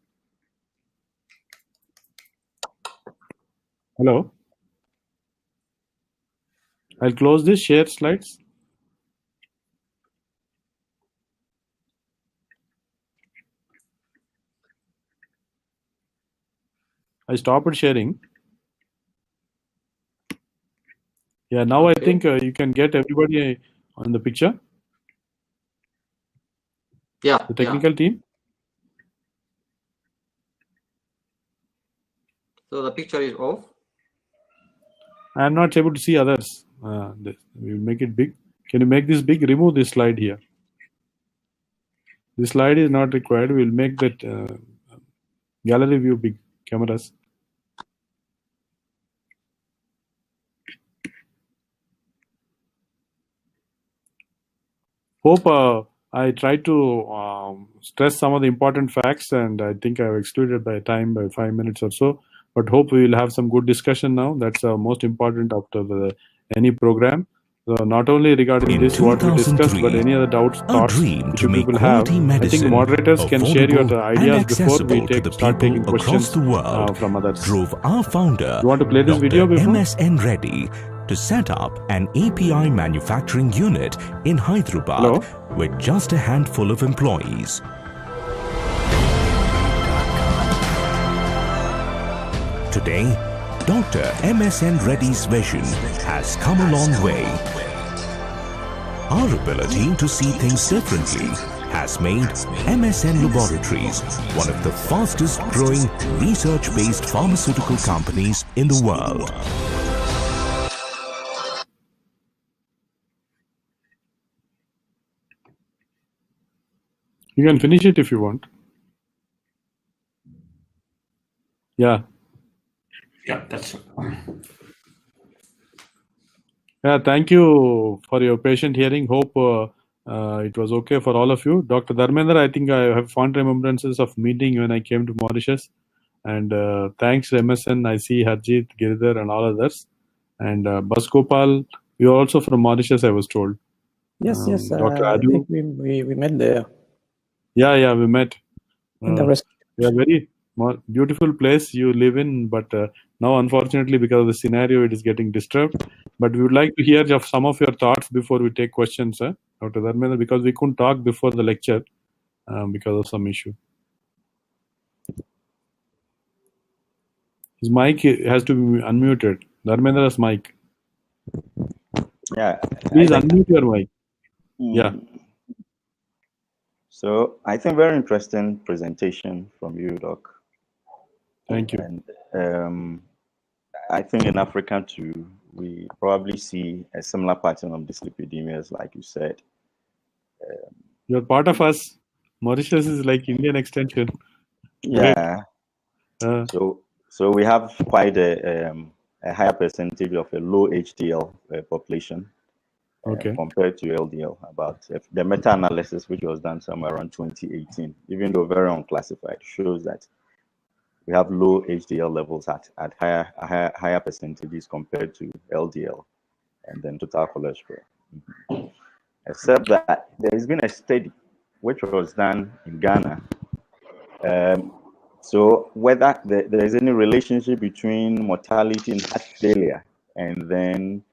Hello. I'll close this, share slides. I stopped sharing. Yeah, now okay. I think you can get everybody on the picture. Yeah. The technical team. So the picture is off. I'm not able to see others. We'll make it big. Can you make this big? Remove this slide here. This slide is not required. We'll make that gallery view big. Cameras. Hope I tried to stress some of the important facts, and I think I've excluded by time by 5 minutes or so. But hope we will have some good discussion now. That's most important after any program. So not only regarding this what we discussed, but any other doubts, thoughts which you people have. I think moderators can share your ideas before we start taking questions from others. Drove our founder, you want to play this video before? MSN Reddy, to set up an API manufacturing unit in Hyderabad with just a handful of employees. Today, Dr. MSN Reddy's vision has come a long way. Our ability to see things differently has made MSN Laboratories one of the fastest growing research-based pharmaceutical companies in the world. You can finish it if you want. Yeah. Yeah, that's it. Yeah, thank you for your patient hearing. Hope it was okay for all of you. Dr. Dharmendra, I think I have fond remembrances of meeting when I came to Mauritius. And thanks to MSN, I see Harjit, Giridhar, and all others. And Bas Gopal, you're also from Mauritius, I was told. Yes, yes. Dr. I Adu. think we met there. Yeah, we met. In the rest. Yeah, very beautiful place you live in, but now unfortunately because of the scenario it is getting disturbed. But we would like to hear of some of your thoughts before we take questions, Dr. Dharmendra, because we couldn't talk before the lecture because of some issue. His mic has to be unmuted. Dharmendra's mic. Yeah. Please unmute your mic. Yeah. So I think very interesting presentation from you, Doc. Thank you. And I think in Africa too, we probably see a similar pattern of dyslipidemias, like you said. You're part of us. Mauritius is like Indian extension. Yeah. So we have quite a higher percentage of a low HDL population. Compared to LDL, about the meta-analysis which was done somewhere around 2018, even though very unclassified, shows that we have low HDL levels at higher percentages compared to LDL and then total cholesterol. Except that there has been a study which was done in Ghana. So whether there is any relationship between mortality and heart failure and then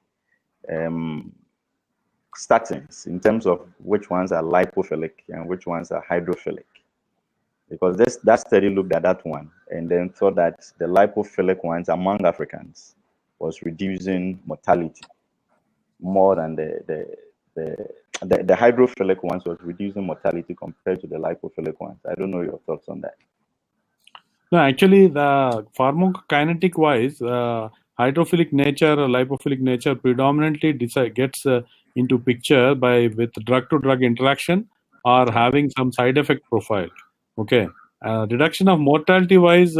statins in terms of which ones are lipophilic and which ones are hydrophilic. Because that study looked at that one and then thought that the lipophilic ones among Africans was reducing mortality more than the hydrophilic ones was reducing mortality compared to the lipophilic ones. I don't know your thoughts on that. No, actually, the pharmacokinetic wise, hydrophilic nature or lipophilic nature predominantly gets into picture with drug-to-drug interaction or having some side effect profile. Okay, reduction of mortality wise,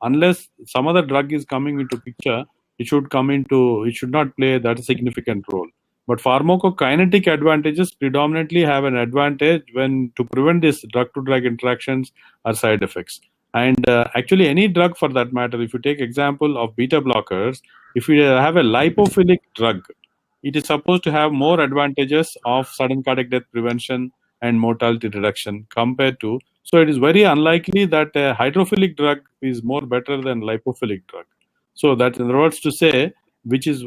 unless some other drug is coming into picture, it should not play that significant role. But pharmacokinetic advantages predominantly have an advantage when to prevent these drug-to-drug interactions or side effects. And actually, any drug for that matter, if you take example of beta blockers, if you have a lipophilic drug, it is supposed to have more advantages of sudden cardiac death prevention and mortality reduction compared to. So it is very unlikely that a hydrophilic drug is more better than lipophilic drug. So that's in other words to say, which is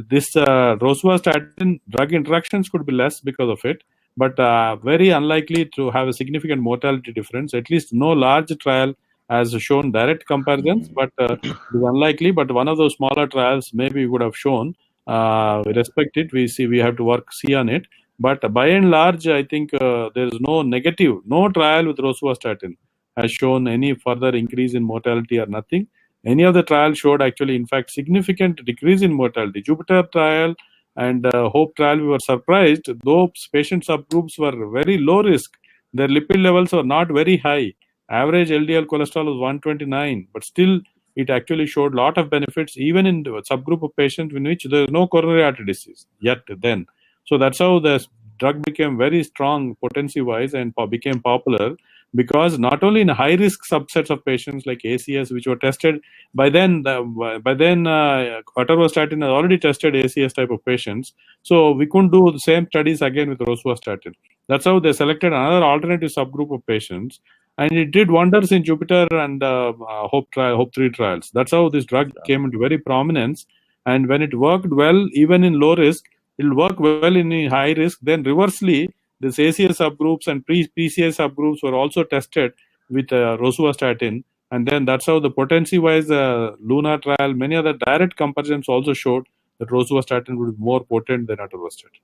this rosuvastatin drug interactions could be less because of it, but very unlikely to have a significant mortality difference. At least no large trial has shown direct comparisons, but it is unlikely. But one of those smaller trials maybe would have shown. We respect it. We have to see on it. But by and large, I think there is no trial with rosuvastatin has shown any further increase in mortality or nothing. Any of the trials showed actually, in fact, significant decrease in mortality. Jupiter trial and Hope trial, we were surprised. Though patient subgroups were very low risk, their lipid levels were not very high. Average LDL cholesterol was 129, but still it actually showed a lot of benefits, even in the subgroup of patients in which there is no coronary artery disease yet then. So that's how the drug became very strong potency-wise and became popular, because not only in high-risk subsets of patients like ACS, which were tested, by then atorvastatin has already tested ACS type of patients. So we couldn't do the same studies again with rosuvastatin. That's how they selected another alternative subgroup of patients. And it did wonders in Jupiter and Hope 3 trials. That's how this drug came into very prominence. And when it worked well, even in low risk, it will work well in high risk. Then reversely, this ACS subgroups and PCS subgroups were also tested with rosuvastatin. And then that's how the potency-wise LUNA trial, many other direct comparisons also showed that rosuvastatin would be more potent than atorvastatin.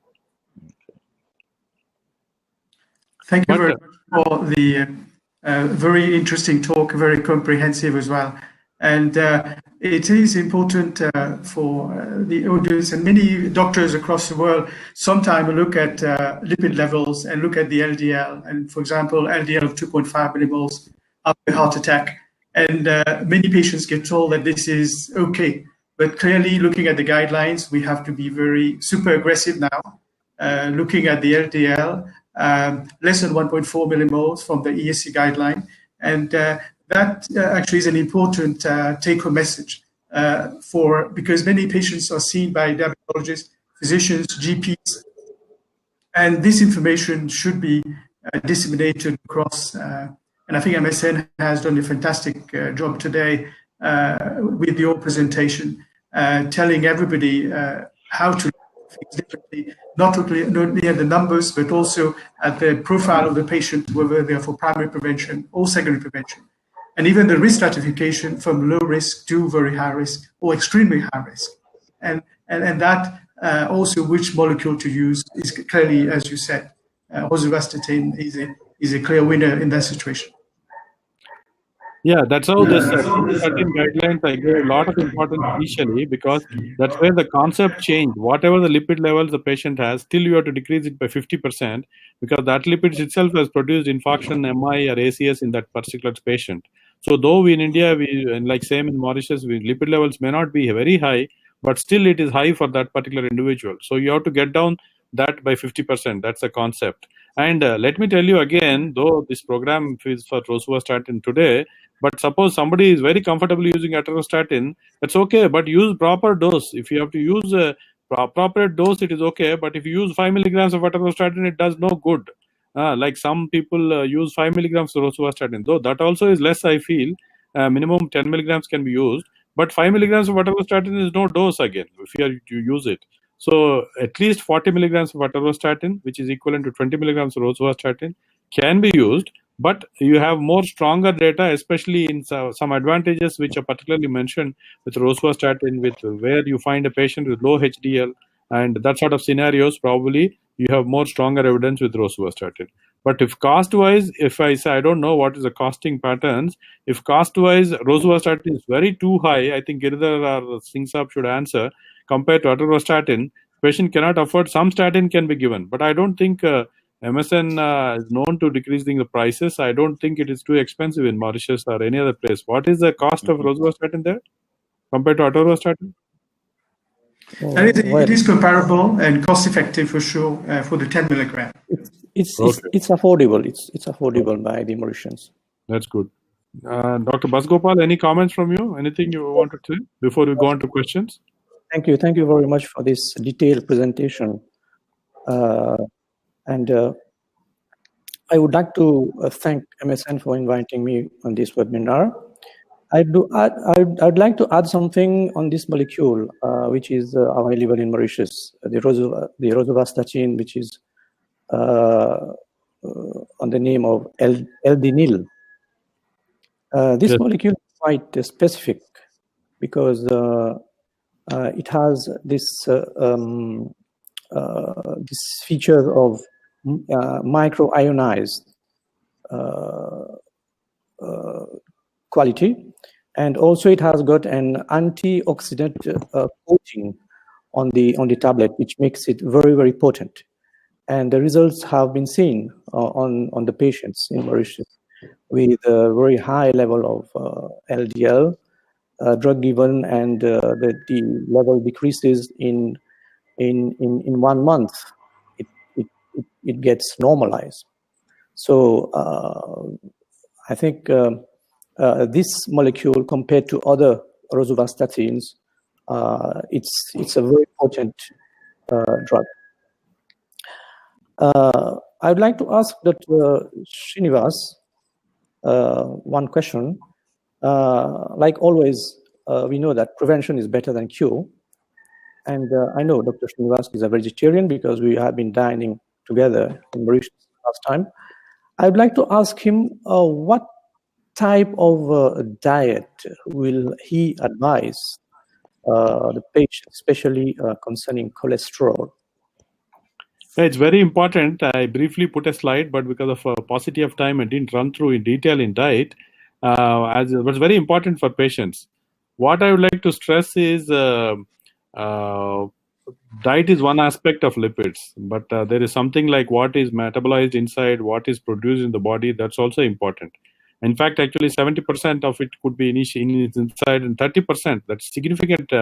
Thank you very much for the very interesting talk, very comprehensive as well. And it is important for the audience and many doctors across the world sometimes look at lipid levels and look at the LDL. And for example, LDL of 2.5 millimoles after heart attack. And many patients get told that this is okay. But clearly looking at the guidelines, we have to be super aggressive now, looking at the LDL, less than 1.4 millimoles from the ESC guideline. And that actually is an important take-home message because many patients are seen by diabetologists, physicians, GPs, and this information should be disseminated across. And I think MSN has done a fantastic job today with your presentation, telling everybody how to do things differently, not only at the numbers, but also at the profile of the patient, whether they're for primary prevention or secondary prevention. And even the risk stratification from low risk to very high risk or extremely high risk. And that also which molecule to use is clearly, as you said, rosuvastatin is a clear winner in that situation. Yeah, that's how this statin guidelines I gave a lot of importance initially, because that's where the concept changed. Whatever the lipid levels the patient has, still you have to decrease it by 50%, because that lipids itself has produced infarction, MI or ACS in that particular patient. So though in India, like same in Mauritius, lipid levels may not be very high, but still it is high for that particular individual. So you have to get down that by 50%. That's the concept. And let me tell you again, though this program is for rosuvastatin today, but suppose somebody is very comfortable using atorvastatin, that's okay, but use proper dose. If you have to use a proper dose, it is okay. But if you use 5 milligrams of atorvastatin, it does no good. Like some people use 5 milligrams of rosuvastatin, though that also is less, I feel. Minimum 10 milligrams can be used. But 5 milligrams of atorvastatin is no dose again, if you use it. So at least 40 milligrams of atorvastatin, which is equivalent to 20 milligrams of rosuvastatin, can be used. But you have more stronger data, especially in some advantages which are particularly mentioned with rosuvastatin, with where you find a patient with low HDL and that sort of scenarios. Probably you have more stronger evidence with rosuvastatin. But if cost-wise, if I say I don't know what is the costing patterns, if cost-wise rosuvastatin is very too high, I think Giridhar or Singh Saab should answer. Compared to atorvastatin, patient cannot afford. Some statin can be given, but I don't think MSN is known to decreasing the prices. I don't think it is too expensive in Mauritius or any other place. What is the cost of rosuvastatin there compared to atorvastatin? It is comparable and cost-effective for sure for the 10 milligram. It's affordable. It's affordable by the Mauritians. That's good. Dr. Basgopal, any comments from you? Anything you wanted to say before we go on to questions? Thank you. Thank you very much for this detailed presentation. And I would like to thank MSN for inviting me on this webinar. I'd like to add something on this molecule, which is available in Mauritius, the rosuvastatin, which is on the name of L-dinyl. This molecule is quite specific because it has this this feature of microionized quality, and also it has got an antioxidant coating on the tablet, which makes it very, very potent. And the results have been seen on the patients in Mauritius with a very high level of LDL drug given, and the level decreases in 1 month. It gets normalized. So I think this molecule, compared to other rosuvastatins, it's a very potent drug. I would like to ask Dr. Sreenivas one question. Like always, we know that prevention is better than cure. And I know Dr. Sreenivas is a vegetarian because we have been dining together in Mauritius last time. I would like to ask him what type of diet will he advise the patient, especially concerning cholesterol? It's very important. I briefly put a slide, but because of paucity of time, I didn't run through in detail in diet. As it was very important for patients. What I would like to stress is diet is one aspect of lipids, but there is something like what is metabolized inside, what is produced in the body. That's also important. In fact, actually 70% of it could be inside, and 30%, that's significant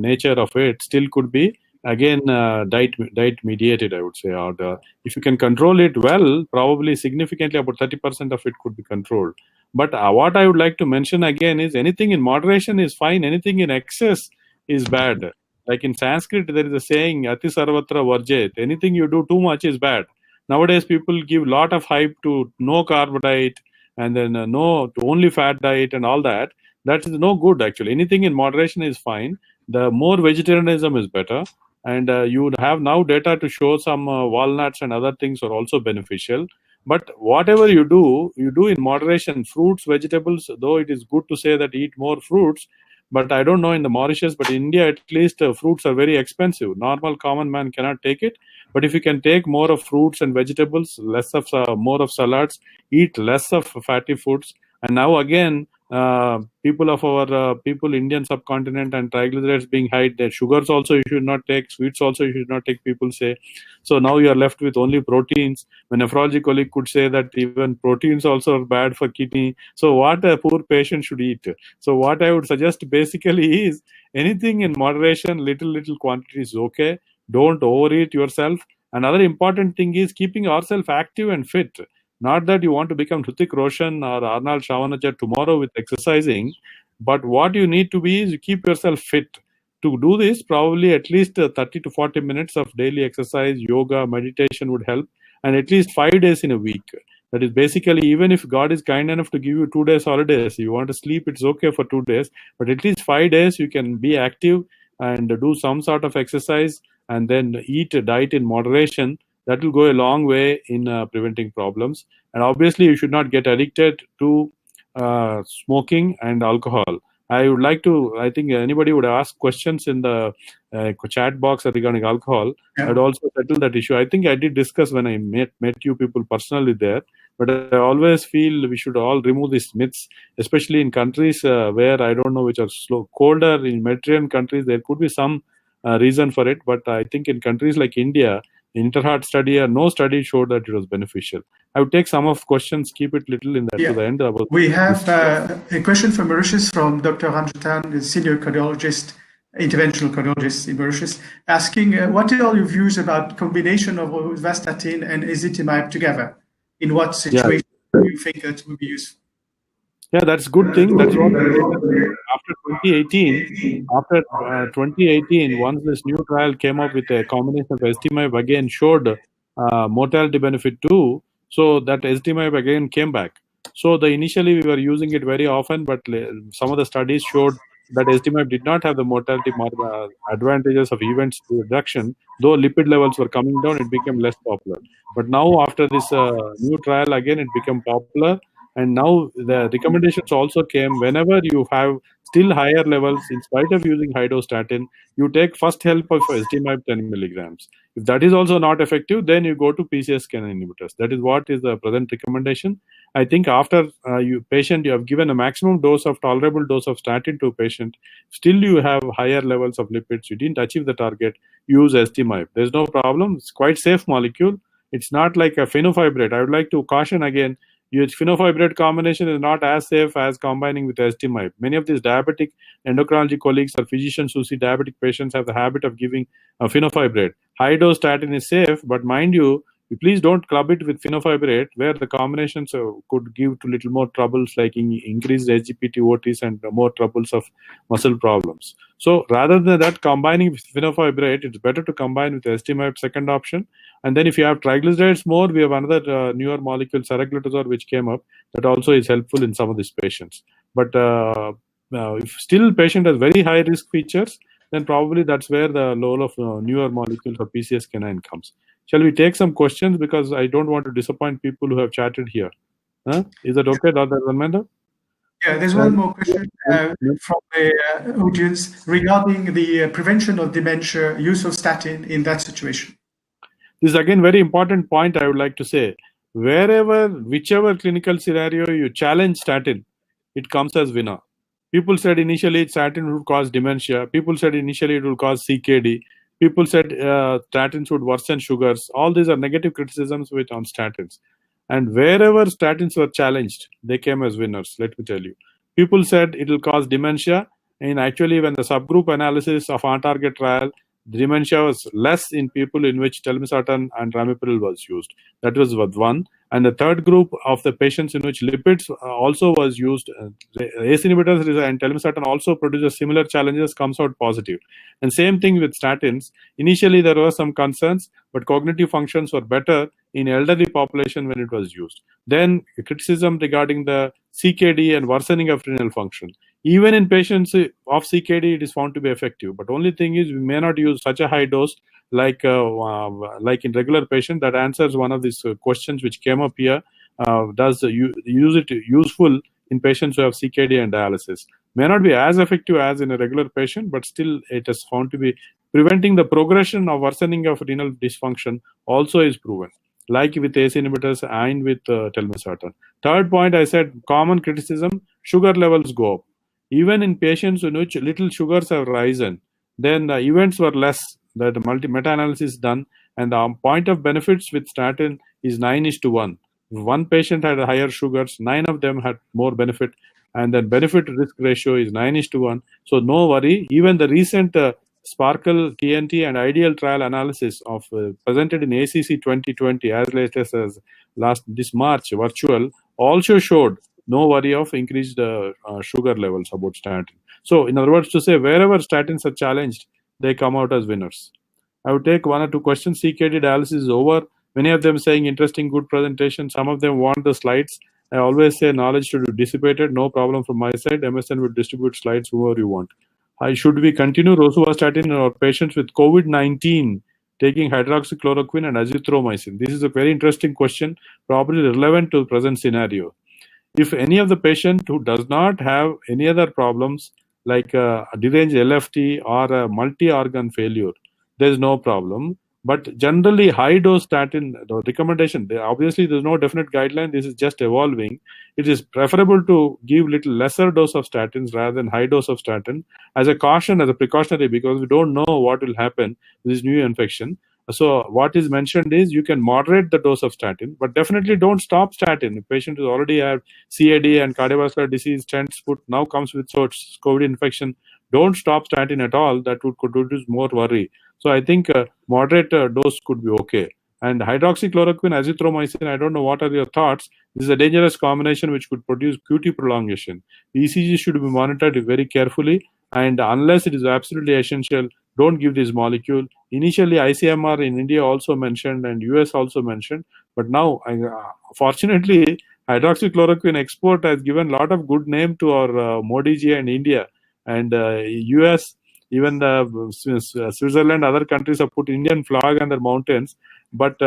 nature of it, still could be again diet mediated, I would say. Or if you can control it well, probably significantly about 30% of it could be controlled. But what I would like to mention again is anything in moderation is fine. Anything in excess is bad. Like in Sanskrit, there is a saying, Ati Sarvatra Varjet. Anything you do too much is bad. Nowadays, people give a lot of hype to no carb diet and then no to only fat diet and all that. That is no good, actually. Anything in moderation is fine. The more vegetarianism is better. And you would have now data to show some walnuts and other things are also beneficial. But whatever you do in moderation. Fruits, vegetables, though it is good to say that eat more fruits, but I don't know in the Mauritius, but in India at least fruits are very expensive. Normal common man cannot take it. But if you can take more of fruits and vegetables, less of more of salads, eat less of fatty foods, and now again people of our Indian subcontinent and triglycerides being high, the sugars also you should not take, sweets also you should not take, people say. So now you are left with only proteins. My nephrology colleague could say that even proteins also are bad for kidney. So what a poor patient should eat. So what I would suggest basically is anything in moderation, little quantities is okay. Don't overeat yourself. Another important thing is keeping yourself active and fit. Not that you want to become Hrithik Roshan or Arnold Schwarzenegger tomorrow with exercising, but what you need to be is you keep yourself fit. To do this, probably at least 30 to 40 minutes of daily exercise, yoga, meditation would help, and at least 5 days in a week. That is basically, even if God is kind enough to give you 2 days holidays, you want to sleep, it's okay for 2 days, but at least 5 days you can be active, and do some sort of exercise and then eat a diet in moderation, that will go a long way in preventing problems. And obviously, you should not get addicted to smoking and alcohol. I would like to, I think anybody would ask questions in the chat box regarding alcohol. Yeah. I'd also settle that issue. I think I did discuss when I met you people personally there, but I always feel we should all remove these myths, especially in countries where I don't know which are colder. In Mediterranean countries, there could be some reason for it, but I think in countries like India, Interheart study or no study showed that it was beneficial. I would take some of questions, keep it little in that to the end. We have a question from Mauritius from Dr. Ranjatan, the senior cardiologist, interventional cardiologist in Mauritius, asking what are your views about combination of rosuvastatin and ezetimibe together? In what situation do you think that would be useful? Yeah, that's a good thing. That's what after 2018. After 2018, once this new trial came up with a combination of ezetimibe again showed mortality benefit too. So that ezetimibe again came back. So initially we were using it very often, but some of the studies showed that ezetimibe did not have the mortality advantages of events reduction. Though lipid levels were coming down, it became less popular. But now after this new trial again, it became popular. And now the recommendations also came whenever you have still higher levels, in spite of using high-dose statin, you take first help of ezetimibe 10 milligrams. If that is also not effective, then you go to PCSK9 inhibitors. That is what is the present recommendation. I think after you have given a maximum dose of tolerable dose of statin to a patient, still you have higher levels of lipids, you didn't achieve the target, use ezetimibe. There's no problem. It's quite safe molecule. It's not like a fenofibrate. I would like to caution again, fenofibrate combination is not as safe as combining with ezetimibe. Many of these diabetic endocrinology colleagues or physicians who see diabetic patients have the habit of giving fenofibrate. High-dose statin is safe, but mind you, please don't club it with fenofibrate, where the combinations could give to little more troubles like increased SGPT-OTs and more troubles of muscle problems. So rather than that, combining with fenofibrate, it's better to combine with ezetimibe, second option. And then if you have triglycerides more, we have another newer molecule, seraglutazole, which came up, that also is helpful in some of these patients. But if still patient has very high risk features, then probably that's where the role of newer molecules of PCSK9 comes. Shall we take some questions? Because I don't want to disappoint people who have chatted here. Is that okay, Dr. Dharmendra? Yeah, there's one more question from the audience regarding the prevention of dementia, use of statin in that situation. This is again very important point I would like to say. Whichever clinical scenario you challenge statin, it comes as winner. People said initially statin would cause dementia. People said initially it will cause CKD. People said statins would worsen sugars. All these are negative criticisms on statins. And wherever statins were challenged, they came as winners, let me tell you. People said it will cause dementia. And actually, when the subgroup analysis of on-target trial, dementia was less in people in which telmisartan and ramipril was used. That was one. And the third group of the patients in which lipids also was used, ACE inhibitors and telmisartan also produces similar challenges, comes out positive. And same thing with statins. Initially, there were some concerns, but cognitive functions were better in elderly population when it was used. Then criticism regarding the CKD and worsening of renal function. Even in patients of CKD, it is found to be effective. But only thing is, we may not use such a high dose like in regular patient. That answers one of these questions which came up here. Does use it useful in patients who have CKD and dialysis? May not be as effective as in a regular patient, but still it is found to be preventing the progression of worsening of renal dysfunction also is proven, like with ACE inhibitors and with telmisartan. Third point, I said common criticism, sugar levels go up. Even in patients in which little sugars have risen, then the events were less. The meta-analysis done, and the point of benefits with statin is 9:1. If one patient had higher sugars, 9 of them had more benefit, and then benefit-risk ratio is 9:1. So no worry. Even the recent Sparkle, TNT, and Ideal trial analysis of presented in ACC 2020 as latest as this March virtual also showed no worry of increased sugar levels about statin. So in other words, to say wherever statins are challenged, they come out as winners. I would take one or two questions. CKD dialysis is over. Many of them saying interesting, good presentation. Some of them want the slides. I always say knowledge should be dissipated. No problem from my side. MSN will distribute slides whoever you want. Should we continue rosuvastatin in our patients with COVID-19 taking hydroxychloroquine and azithromycin? This is a very interesting question, probably relevant to the present scenario. If any of the patient who does not have any other problems like deranged LFT or a multi-organ failure, there is no problem. But generally, high-dose statin, the recommendation, obviously there's no definite guideline, this is just evolving. It is preferable to give little lesser dose of statins rather than high dose of statin as a caution, as a precautionary, because we don't know what will happen with this new infection. So what is mentioned is you can moderate the dose of statin, but definitely don't stop statin. If patient is already have CAD and cardiovascular disease, stents put, now comes with COVID infection, don't stop statin at all. That could produce more worry. So I think moderate dose could be okay. And hydroxychloroquine, azithromycin, I don't know what are your thoughts. This is a dangerous combination which could produce QT prolongation. ECG should be monitored very carefully, and unless it is absolutely essential, don't give this molecule. Initially, ICMR in India also mentioned and US also mentioned, but now, fortunately, hydroxychloroquine export has given a lot of good name to our Modi ji and India. And US, even the Switzerland, other countries have put Indian flag on their mountains. But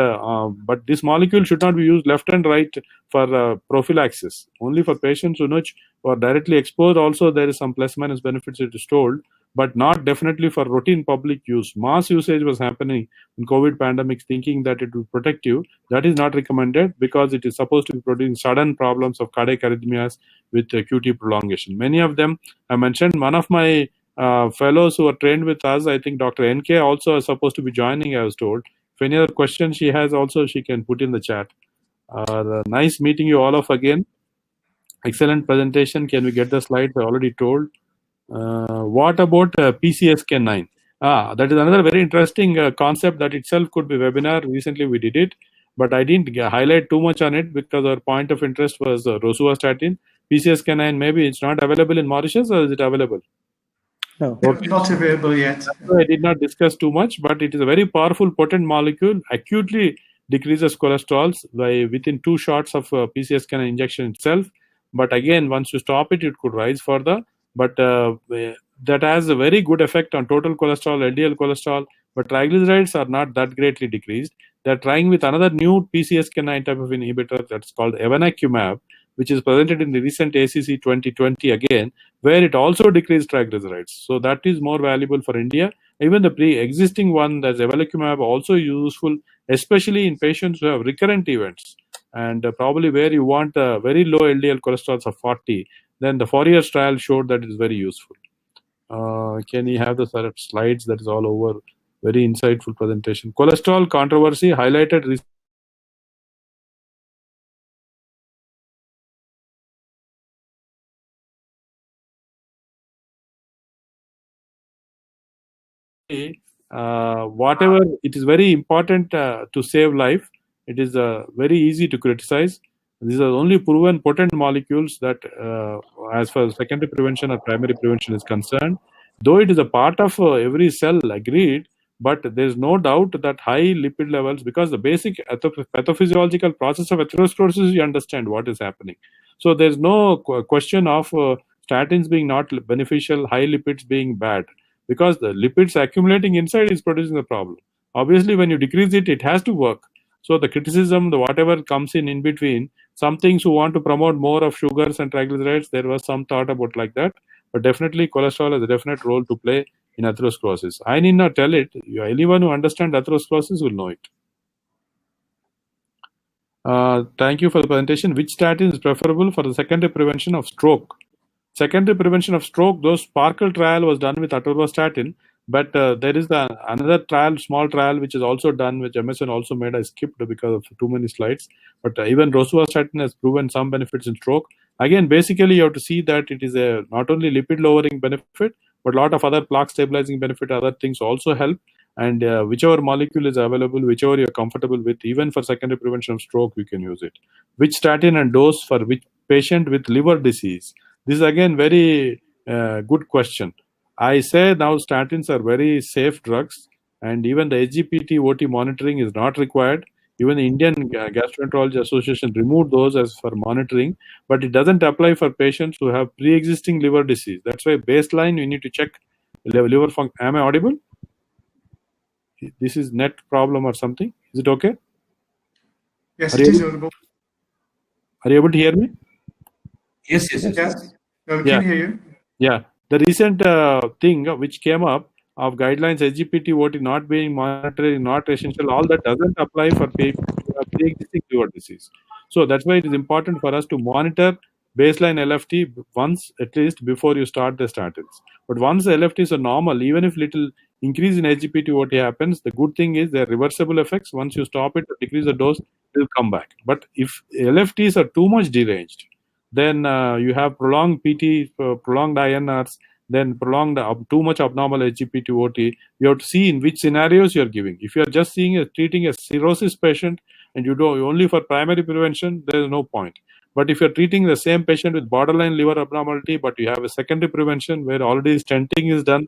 this molecule should not be used left and right for prophylaxis. Only for patients who are directly exposed. Also, there is some plus minus benefits, it is told, but not definitely for routine public use. Mass usage was happening in COVID pandemic, thinking that it will protect you. That is not recommended because it is supposed to be producing sudden problems of cardiac arrhythmias with QT prolongation. Many of them I mentioned. One of my fellows who are trained with us, I think Dr. NK also is supposed to be joining, I was told. If any other questions she has also, she can put in the chat. Nice meeting you all of again. Excellent presentation. Can we get the slides? I already told. What about PCSK9? That is another very interesting concept that itself could be webinar. Recently we did it, but I didn't highlight too much on it because our point of interest was rosuvastatin. PCSK9, maybe it's not available in Mauritius, or is it available? No, okay. Not available yet. I did not discuss too much, but it is a very powerful, potent molecule. Acutely decreases cholesterol by within 2 shots of PCSK9 injection itself. But again, once you stop it, it could rise further. But that has a very good effect on total cholesterol, LDL cholesterol. But triglycerides are not that greatly decreased. They're trying with another new PCSK9 type of inhibitor that's called evanacumab, which is presented in the recent ACC 2020 again, where it also decreased triglycerides. So that is more valuable for India. Even the pre-existing one, that's evanacumab, also useful, especially in patients who have recurrent events and probably where you want very low LDL cholesterol of 40. Then the 4-year trial showed that it is very useful. Can you have the slides? That is all over. Very insightful presentation. Cholesterol controversy highlighted recently. Whatever, it is very important to save life. It is very easy to criticize. These are only proven potent molecules that as far as secondary prevention or primary prevention is concerned, though it is a part of every cell, agreed, but there is no doubt that high lipid levels, because the basic pathophysiological process of atherosclerosis, you understand what is happening. So there is no question of statins being not beneficial, high lipids being bad, because the lipids accumulating inside is producing the problem. Obviously, when you decrease it, it has to work. So the criticism, the whatever comes in between, some things who want to promote more of sugars and triglycerides, there was some thought about like that. But definitely cholesterol has a definite role to play in atherosclerosis. I need not tell it. Anyone who understands atherosclerosis will know it. Thank you for the presentation. Which statin is preferable for the secondary prevention of stroke? Secondary prevention of stroke, those Sparkle trial was done with atorvastatin, but there is another trial, small trial, which is also done, which MSN also made. I skipped because of too many slides. But even rosuvastatin has proven some benefits in stroke. Again, basically, you have to see that it is a not only lipid lowering benefit, but a lot of other plaque stabilizing benefit, other things also help. And whichever molecule is available, whichever you're comfortable with, even for secondary prevention of stroke, you can use it. Which statin and dose for which patient with liver disease? This is again very good question. I say now statins are very safe drugs, and even the SGPT-OT monitoring is not required. Even the Indian Gastroenterology Association removed those as for monitoring, but it doesn't apply for patients who have pre-existing liver disease. That's why baseline you need to check liver function. Am I audible? This is net problem or something. Is it okay? Yes, it is audible. Are you able to hear me? Yes. Yes, we can hear you. Yeah. The recent thing which came up of guidelines, SGPT-OT not being monitored, not essential, all that doesn't apply for people who have pre-existing liver disease. So that's why it is important for us to monitor baseline LFT once at least before you start the statins. But once the LFTs are normal, even if little increase in SGPT-OT happens, the good thing is they're reversible effects. Once you stop it or decrease the dose, it will come back. But if LFTs are too much deranged, then you have prolonged PT, prolonged INRs, then prolonged too much abnormal SGPT-OT. You have to see in which scenarios you are giving. If you are just treating a cirrhosis patient and you do only for primary prevention, there is no point. But if you are treating the same patient with borderline liver abnormality, but you have a secondary prevention where already stenting is done,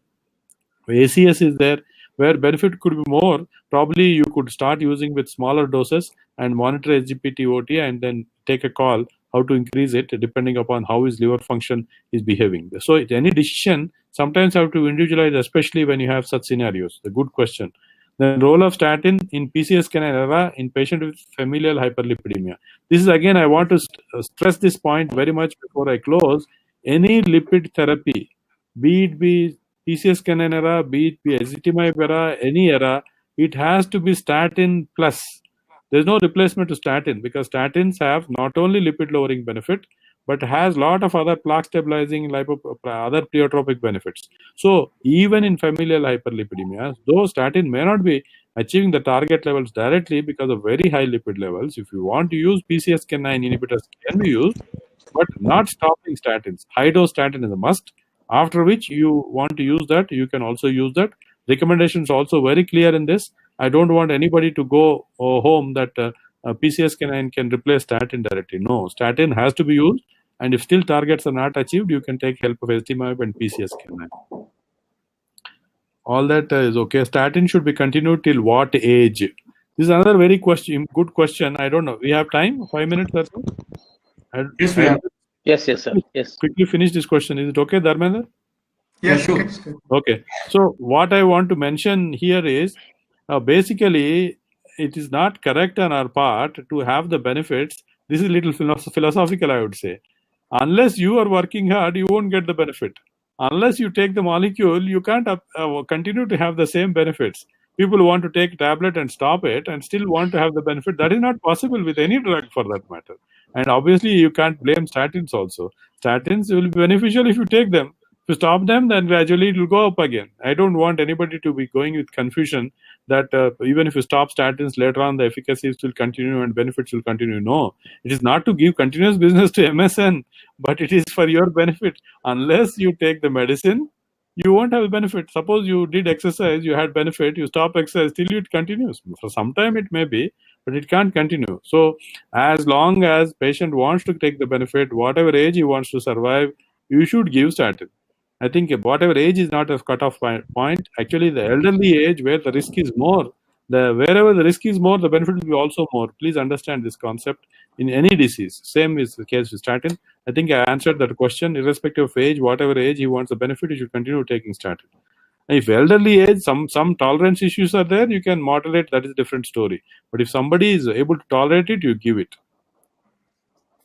ACS is there, where benefit could be more, probably you could start using with smaller doses and monitor SGPT-OT and then take a call how to increase it depending upon how his liver function is behaving. So any decision sometimes have to individualize, especially when you have such scenarios. A good question. The role of statin in PCSK9 era in patient with familial hyperlipidemia. This is again, I want to stress this point very much before I close. Any lipid therapy, be it be PCSK9 era, be it be ezetimibe era, any era, it has to be statin plus. There's no replacement to statin because statins have not only lipid lowering benefit, but has a lot of other plaque stabilizing, other pleiotropic benefits. So even in familial hyperlipidemia, though statin may not be achieving the target levels directly because of very high lipid levels, if you want to use PCSK9 inhibitors can be used, but not stopping statins. High dose statin is a must. After which you want to use that, you can also use that. Recommendations also very clear in this. I don't want anybody to go home that PCSK9 can replace statin directly. No, statin has to be used, and if still targets are not achieved, you can take help of ezetimibe and PCSK9. All that is okay. Statin should be continued till what age? This is another very good question. I don't know. We have time? 5 minutes or so? Yes, we have. Yes, sir. Yes. Quickly finish this question. Is it okay, Dharmendra? Yes, sure. Okay. So what I want to mention here is basically it is not correct on our part to have the benefits. This is a little philosophical, I would say. Unless you are working hard, you won't get the benefit. Unless you take the molecule, you can't continue to have the same benefits. People want to take a tablet and stop it and still want to have the benefit. That is not possible with any drug for that matter. And obviously, you can't blame statins also. Statins will be beneficial if you take them. If you stop them, then gradually it will go up again. I don't want anybody to be going with confusion that even if you stop statins, later on the efficacies will continue and benefits will continue. No, it is not to give continuous business to MSN, but it is for your benefit. Unless you take the medicine, you won't have a benefit. Suppose you did exercise, you had benefit, you stop exercise, still it continues. For some time it may be, but it can't continue. So as long as patient wants to take the benefit, whatever age he wants to survive, you should give statin. I think whatever age is not a cutoff point. Actually, the elderly age where the risk is more, wherever the risk is more, the benefit will be also more. Please understand this concept in any disease. Same is the case with statin. I think I answered that question. Irrespective of age, whatever age he wants the benefit, you should continue taking statin. And if elderly age, some tolerance issues are there, you can moderate. That is a different story. But if somebody is able to tolerate it, you give it.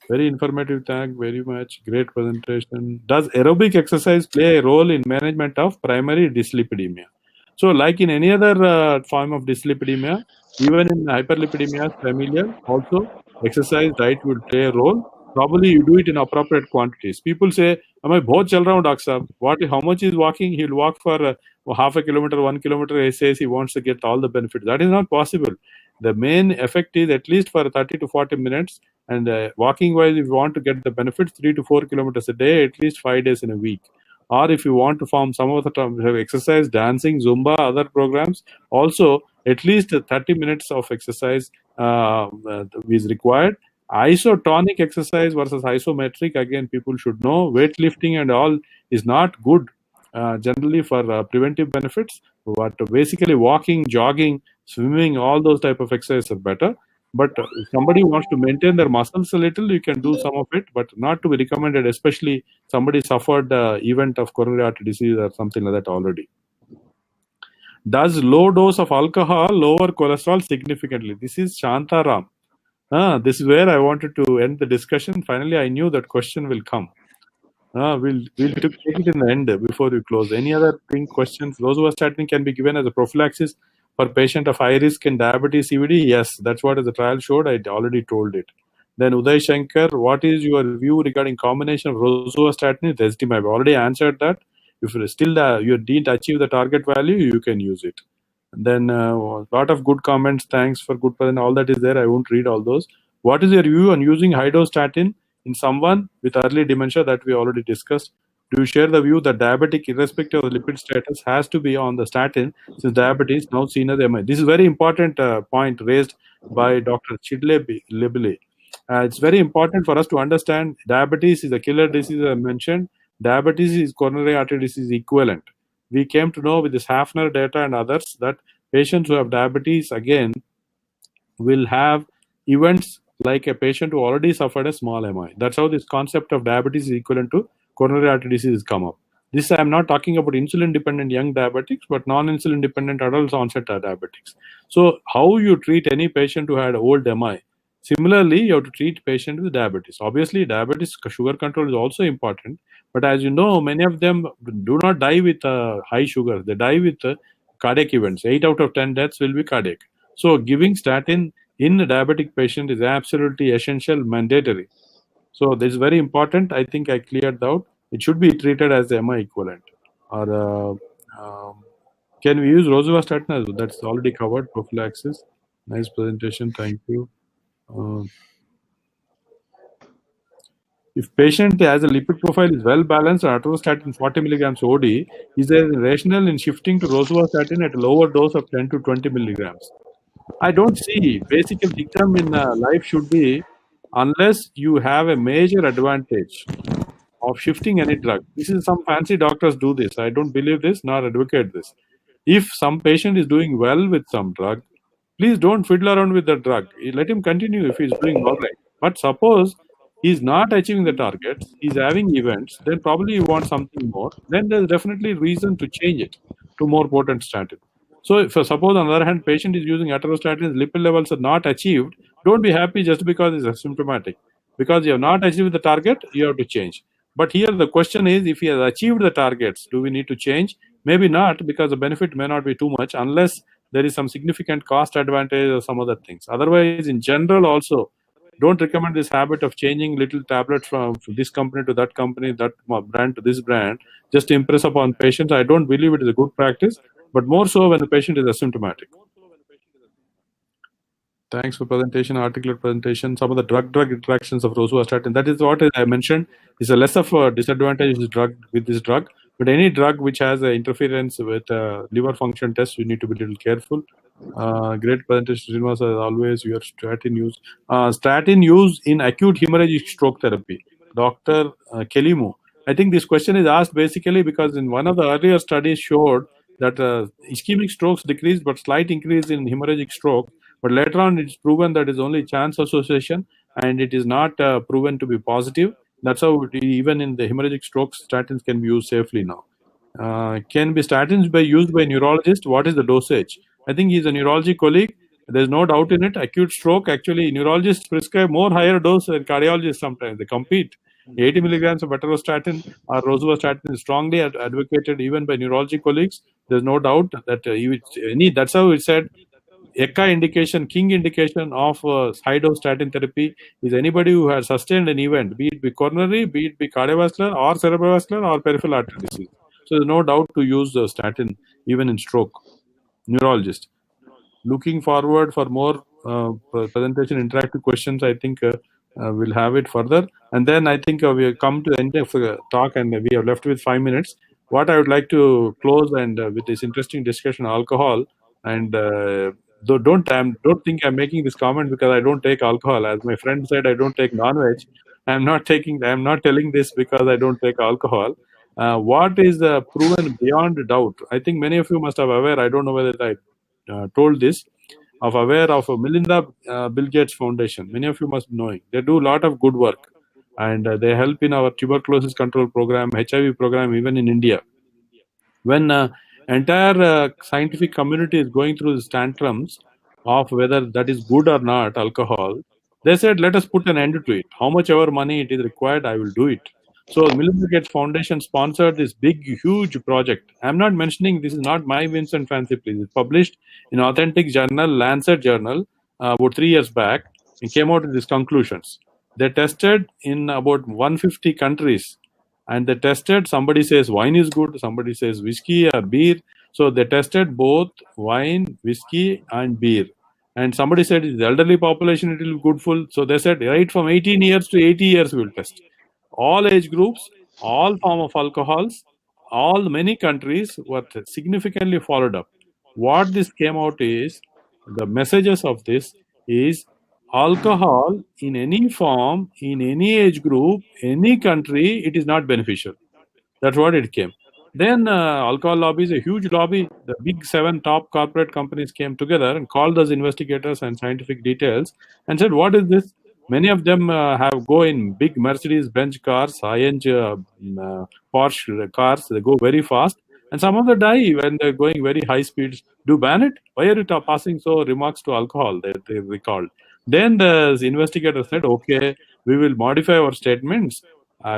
Very informative, thank very much. Great presentation. Does aerobic exercise play a role in management of primary dyslipidemia? So like in any other form of dyslipidemia, even in hyperlipidemia, familial, also exercise, diet will play a role. Probably you do it in appropriate quantities. People say, "Am I bahut chal raha hu, doctor sahab?" How much is walking? He'll walk for half a kilometer, 1 kilometer. He says he wants to get all the benefits. That is not possible. The main effect is at least for 30 to 40 minutes. And walking wise, if you want to get the benefits, 3 to 4 kilometers a day, at least 5 days in a week. Or if you want to form some of the exercise, dancing, Zumba, other programs, also at least 30 minutes of exercise is required. Isotonic exercise versus isometric, again, people should know. Weightlifting and all is not good generally for preventive benefits. But basically walking, jogging, swimming, all those type of exercises are better. But if somebody wants to maintain their muscles a little, you can do some of it, but not to be recommended, especially somebody suffered event of coronary artery disease or something like that already. Does low dose of alcohol lower cholesterol significantly? This is Shantaram. This is where I wanted to end the discussion. Finally, I knew that question will come. We'll take it in the end before we close. Any other questions? Rosuvastatin can be given as a prophylaxis for patient of high risk in diabetes CVD. Yes, that's what the trial showed. I already told it. Then Uday Shankar, what is your view regarding combination of rosuvastatin with ezetimibe? I've already answered that. If still you didn't achieve the target value, you can use it. And then a lot of good comments. Thanks for good present. All that is there. I won't read all those. What is your view on using high dose statin in someone with early dementia that we already discussed? Do you share the view that diabetic, irrespective of the lipid status, has to be on the statin since diabetes now seen as MI? This is a very important point raised by Dr. Chidlebile. It's very important for us to understand diabetes is a killer disease, I mentioned. Diabetes is coronary artery disease equivalent. We came to know with this Hafner data and others that patients who have diabetes, again, will have events like a patient who already suffered a small MI. That's how this concept of diabetes is equivalent to coronary artery disease has come up. This I'm not talking about insulin-dependent young diabetics, but non-insulin dependent adults onset diabetics. So how you treat any patient who had old MI? Similarly, you have to treat patient with diabetes. Obviously, diabetes sugar control is also important, but as you know, many of them do not die with high sugar. They die with cardiac events. 8 out of 10 deaths will be cardiac. So giving statin in a diabetic patient is absolutely essential, mandatory. So this is very important. I think I cleared out. It should be treated as the MI equivalent. Or can we use rosuvastatin? That's already covered. Prophylaxis. Nice presentation. Thank you. If patient has a lipid profile is well balanced, atorvastatin 40 milligrams OD, is there a rationale in shifting to rosuvastatin at a lower dose of 10 to 20 milligrams? I don't see. Basic dictum in life should be, unless you have a major advantage of shifting any drug. This is some fancy doctors do this. I don't believe this nor advocate this. If some patient is doing well with some drug, please don't fiddle around with the drug. Let him continue if he's doing all right. But suppose he's not achieving the targets, he's having events, then probably you want something more. Then there's definitely reason to change it to more potent statin. So if suppose on the other hand, patient is using atorvastatin, lipid levels are not achieved, don't be happy just because it's asymptomatic. Because you have not achieved the target, you have to change. But here the question is, if he has achieved the targets, do we need to change? Maybe not, because the benefit may not be too much unless there is some significant cost advantage or some other things. Otherwise, in general also, don't recommend this habit of changing little tablets from this company to that company, that brand to this brand, just to impress upon patients. I don't believe it is a good practice, but more so when the patient is asymptomatic. Thanks for presentation, articulate presentation. Some of the drug-drug interactions of rosuvastatin. That is what I mentioned is a less of a disadvantage with this drug. But any drug which has interference with liver function tests, you need to be a little careful. Great presentation, Sreenivas, as always. Your statin use. Statin use in acute hemorrhagic stroke therapy. Dr. Kelimu. I think this question is asked basically because in one of the earlier studies showed that ischemic strokes decreased, but slight increase in hemorrhagic stroke. But later on, it's proven that it's only chance association, and it is not proven to be positive. That's how even in the hemorrhagic strokes, statins can be used safely now. Can be statins used by neurologist? What is the dosage? I think he's a neurology colleague. There's no doubt in it. Acute stroke, actually, neurologists prescribe more higher dose than cardiologists sometimes. They compete. 80 milligrams of atorvastatin or rosuvastatin is strongly advocated even by neurology colleagues. There's no doubt that that's how it said. ECA indication, king indication of high dose statin therapy is anybody who has sustained an event, be it be coronary, be it be cardiovascular or cerebrovascular or peripheral artery disease. So there's no doubt to use statin even in stroke. Neurologist. Looking forward for more presentation, interactive questions. I think we'll have it further. And then I think we have come to the end of the talk and we are left with 5 minutes. What I would like to close and with this interesting discussion on alcohol and don't think I'm making this comment because I don't take alcohol. As my friend said, I don't take non-veg. I'm not telling this because I don't take alcohol. What is proven beyond doubt? I think many of you must have aware. I don't know whether I told this. aware of Melinda Bill Gates Foundation. Many of you must be knowing. They do a lot of good work, and they help in our tuberculosis control program, HIV program, even in India. When entire scientific community is going through these tantrums of whether that is good or not, alcohol, they said, let us put an end to it. How much ever money it is required, I will do it. So Melinda Gates Foundation sponsored this big, huge project. I'm not mentioning, this is not my whims and fancy, please. It's published in authentic journal, Lancet journal, about 3 years back, and came out with these conclusions. They tested in about 150 countries, and they tested, somebody says wine is good, somebody says whiskey or beer. So they tested both wine, whiskey, and beer. And somebody said it's the elderly population, it will be good full. So they said right from 18 years to 80 years we will test. All age groups, all form of alcohols, many countries were significantly followed up. What this came out is, the messages of this is, alcohol in any form, in any age group, any country, it is not beneficial. That's what it came. Then alcohol lobby is a huge lobby. The big 7 top corporate companies came together and called those investigators and scientific details and said, what is this? Many of them go in big Mercedes-Benz cars, high-end Porsche cars. They go very fast. And some of them die when they're going very high speeds. Do ban it? Why are you passing so remarks to alcohol? They recalled. Then the investigator said, okay, we will modify our statements.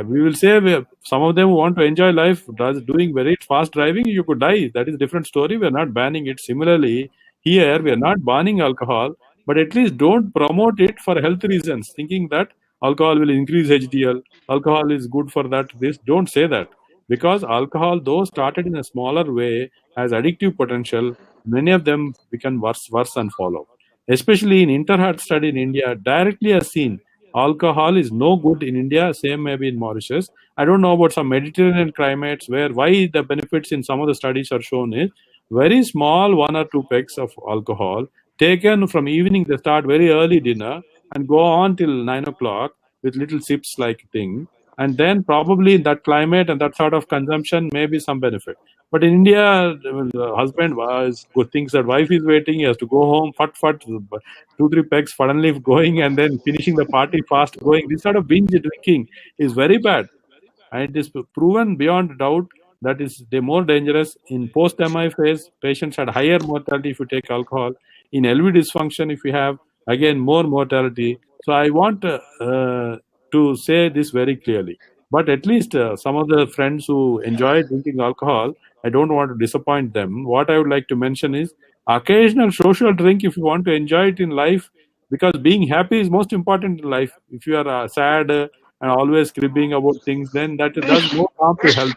We will say some of them want to enjoy life, doing very fast driving, you could die. That is a different story. We are not banning it. Similarly, here we are not banning alcohol, but at least don't promote it for health reasons, thinking that alcohol will increase HDL, alcohol is good for that. Don't say that. Because alcohol, though started in a smaller way, has addictive potential. Many of them become worse and follow. Especially in Interheart study in India, directly as seen, alcohol is no good in India, same maybe in Mauritius. I don't know about some Mediterranean climates where why the benefits in some of the studies are shown is very small 1 or 2 pegs of alcohol taken from evening. They start very early dinner and go on till 9 o'clock with little sips like thing. And then probably in that climate and that sort of consumption may be some benefit. But in India, the husband thinks that wife is waiting, he has to go home, 2-3 pegs suddenly going and then finishing the party fast going. This sort of binge drinking is very bad. And it is proven beyond doubt that is more dangerous. In post-MI phase, patients had higher mortality if you take alcohol. In LV dysfunction, if you have, again, more mortality. So I want to say this very clearly. But at least some of the friends who enjoy drinking alcohol, I don't want to disappoint them. What I would like to mention is occasional social drink if you want to enjoy it in life, because being happy is most important in life. If you are sad and always cribbing about things, then that does more harm to health.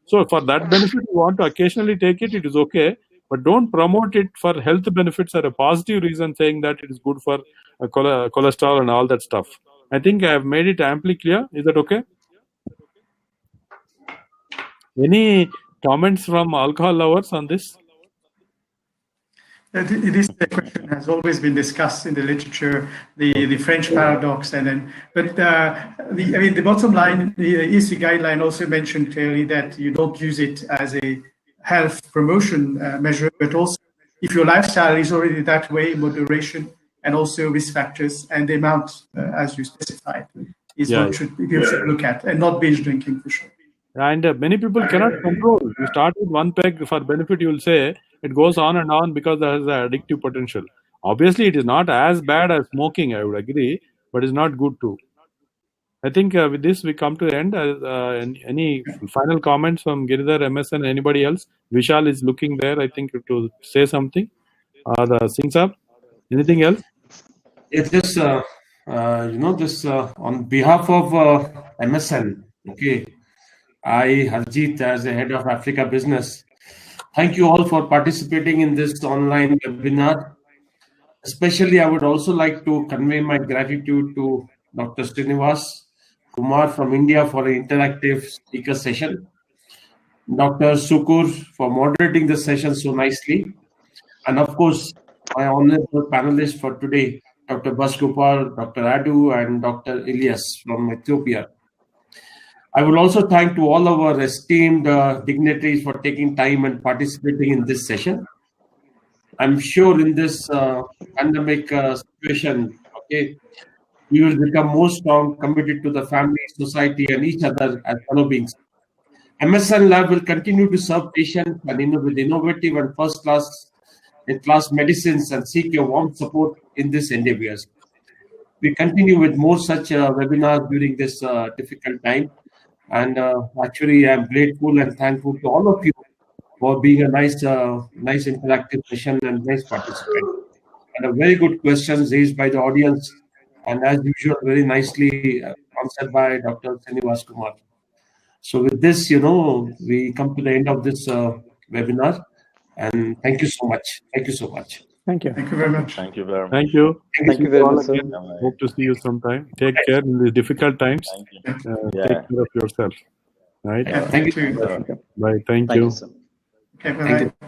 So for that benefit, you want to occasionally take it, it is okay. But don't promote it for health benefits or a positive reason saying that it is good for cholesterol and all that stuff. I think I have made it amply clear. Is that okay? Any comments from alcohol lovers on this? This question has always been discussed in the literature, the French paradox, but the bottom line, the ESC guideline also mentioned clearly that you don't use it as a health promotion measure, but also if your lifestyle is already that way, moderation and also risk factors and the amount, as you specified, is what you should look at, and not binge drinking for sure. And many people cannot control. You start with 1 peg for benefit, you will say it goes on and on because there has an addictive potential. Obviously, it is not as bad as smoking, I would agree, but it's not good too. I think with this, we come to the end. Any final comments from Giridhar, MSN, anybody else? Vishal is looking there, I think, to say something. The Singh Saab, anything else? It's just, on behalf of MSN, okay, I, Harjeet, as a head of Africa business, thank you all for participating in this online webinar. Especially, I would also like to convey my gratitude to Dr.A.Sreenivas Kumar from India for an interactive speaker session, Dr. Sukur for moderating the session so nicely, and of course, my honorable panelists for today, Dr. Basgopal, Dr. Adu, and Dr. Ilyas from Ethiopia. I would also thank to all our esteemed dignitaries for taking time and participating in this session. I'm sure in this pandemic situation, okay, we will become more strong, committed to the family, society, and each other as fellow beings. MSN Lab will continue to serve patients and with innovative and first-class medicines and seek your warm support in these endeavors. We continue with more such webinars during this difficult time. And actually, I'm grateful and thankful to all of you for being a nice interactive session and nice participant. And a very good questions raised by the audience. And as usual, very nicely answered by Dr. Sreenivas Kumar. So with this, we come to the end of this webinar. And thank you so much. Thank you so much. Thank you. Thank you very much. Thank you very much. Thank you. Thank you very much, sir. Hope to see you sometime. Take care in these difficult times. Thank you. Take care of yourself. Right? Yeah, thank you. Bye. Thank Thank you. you, sir. Okay, bye. Thank you.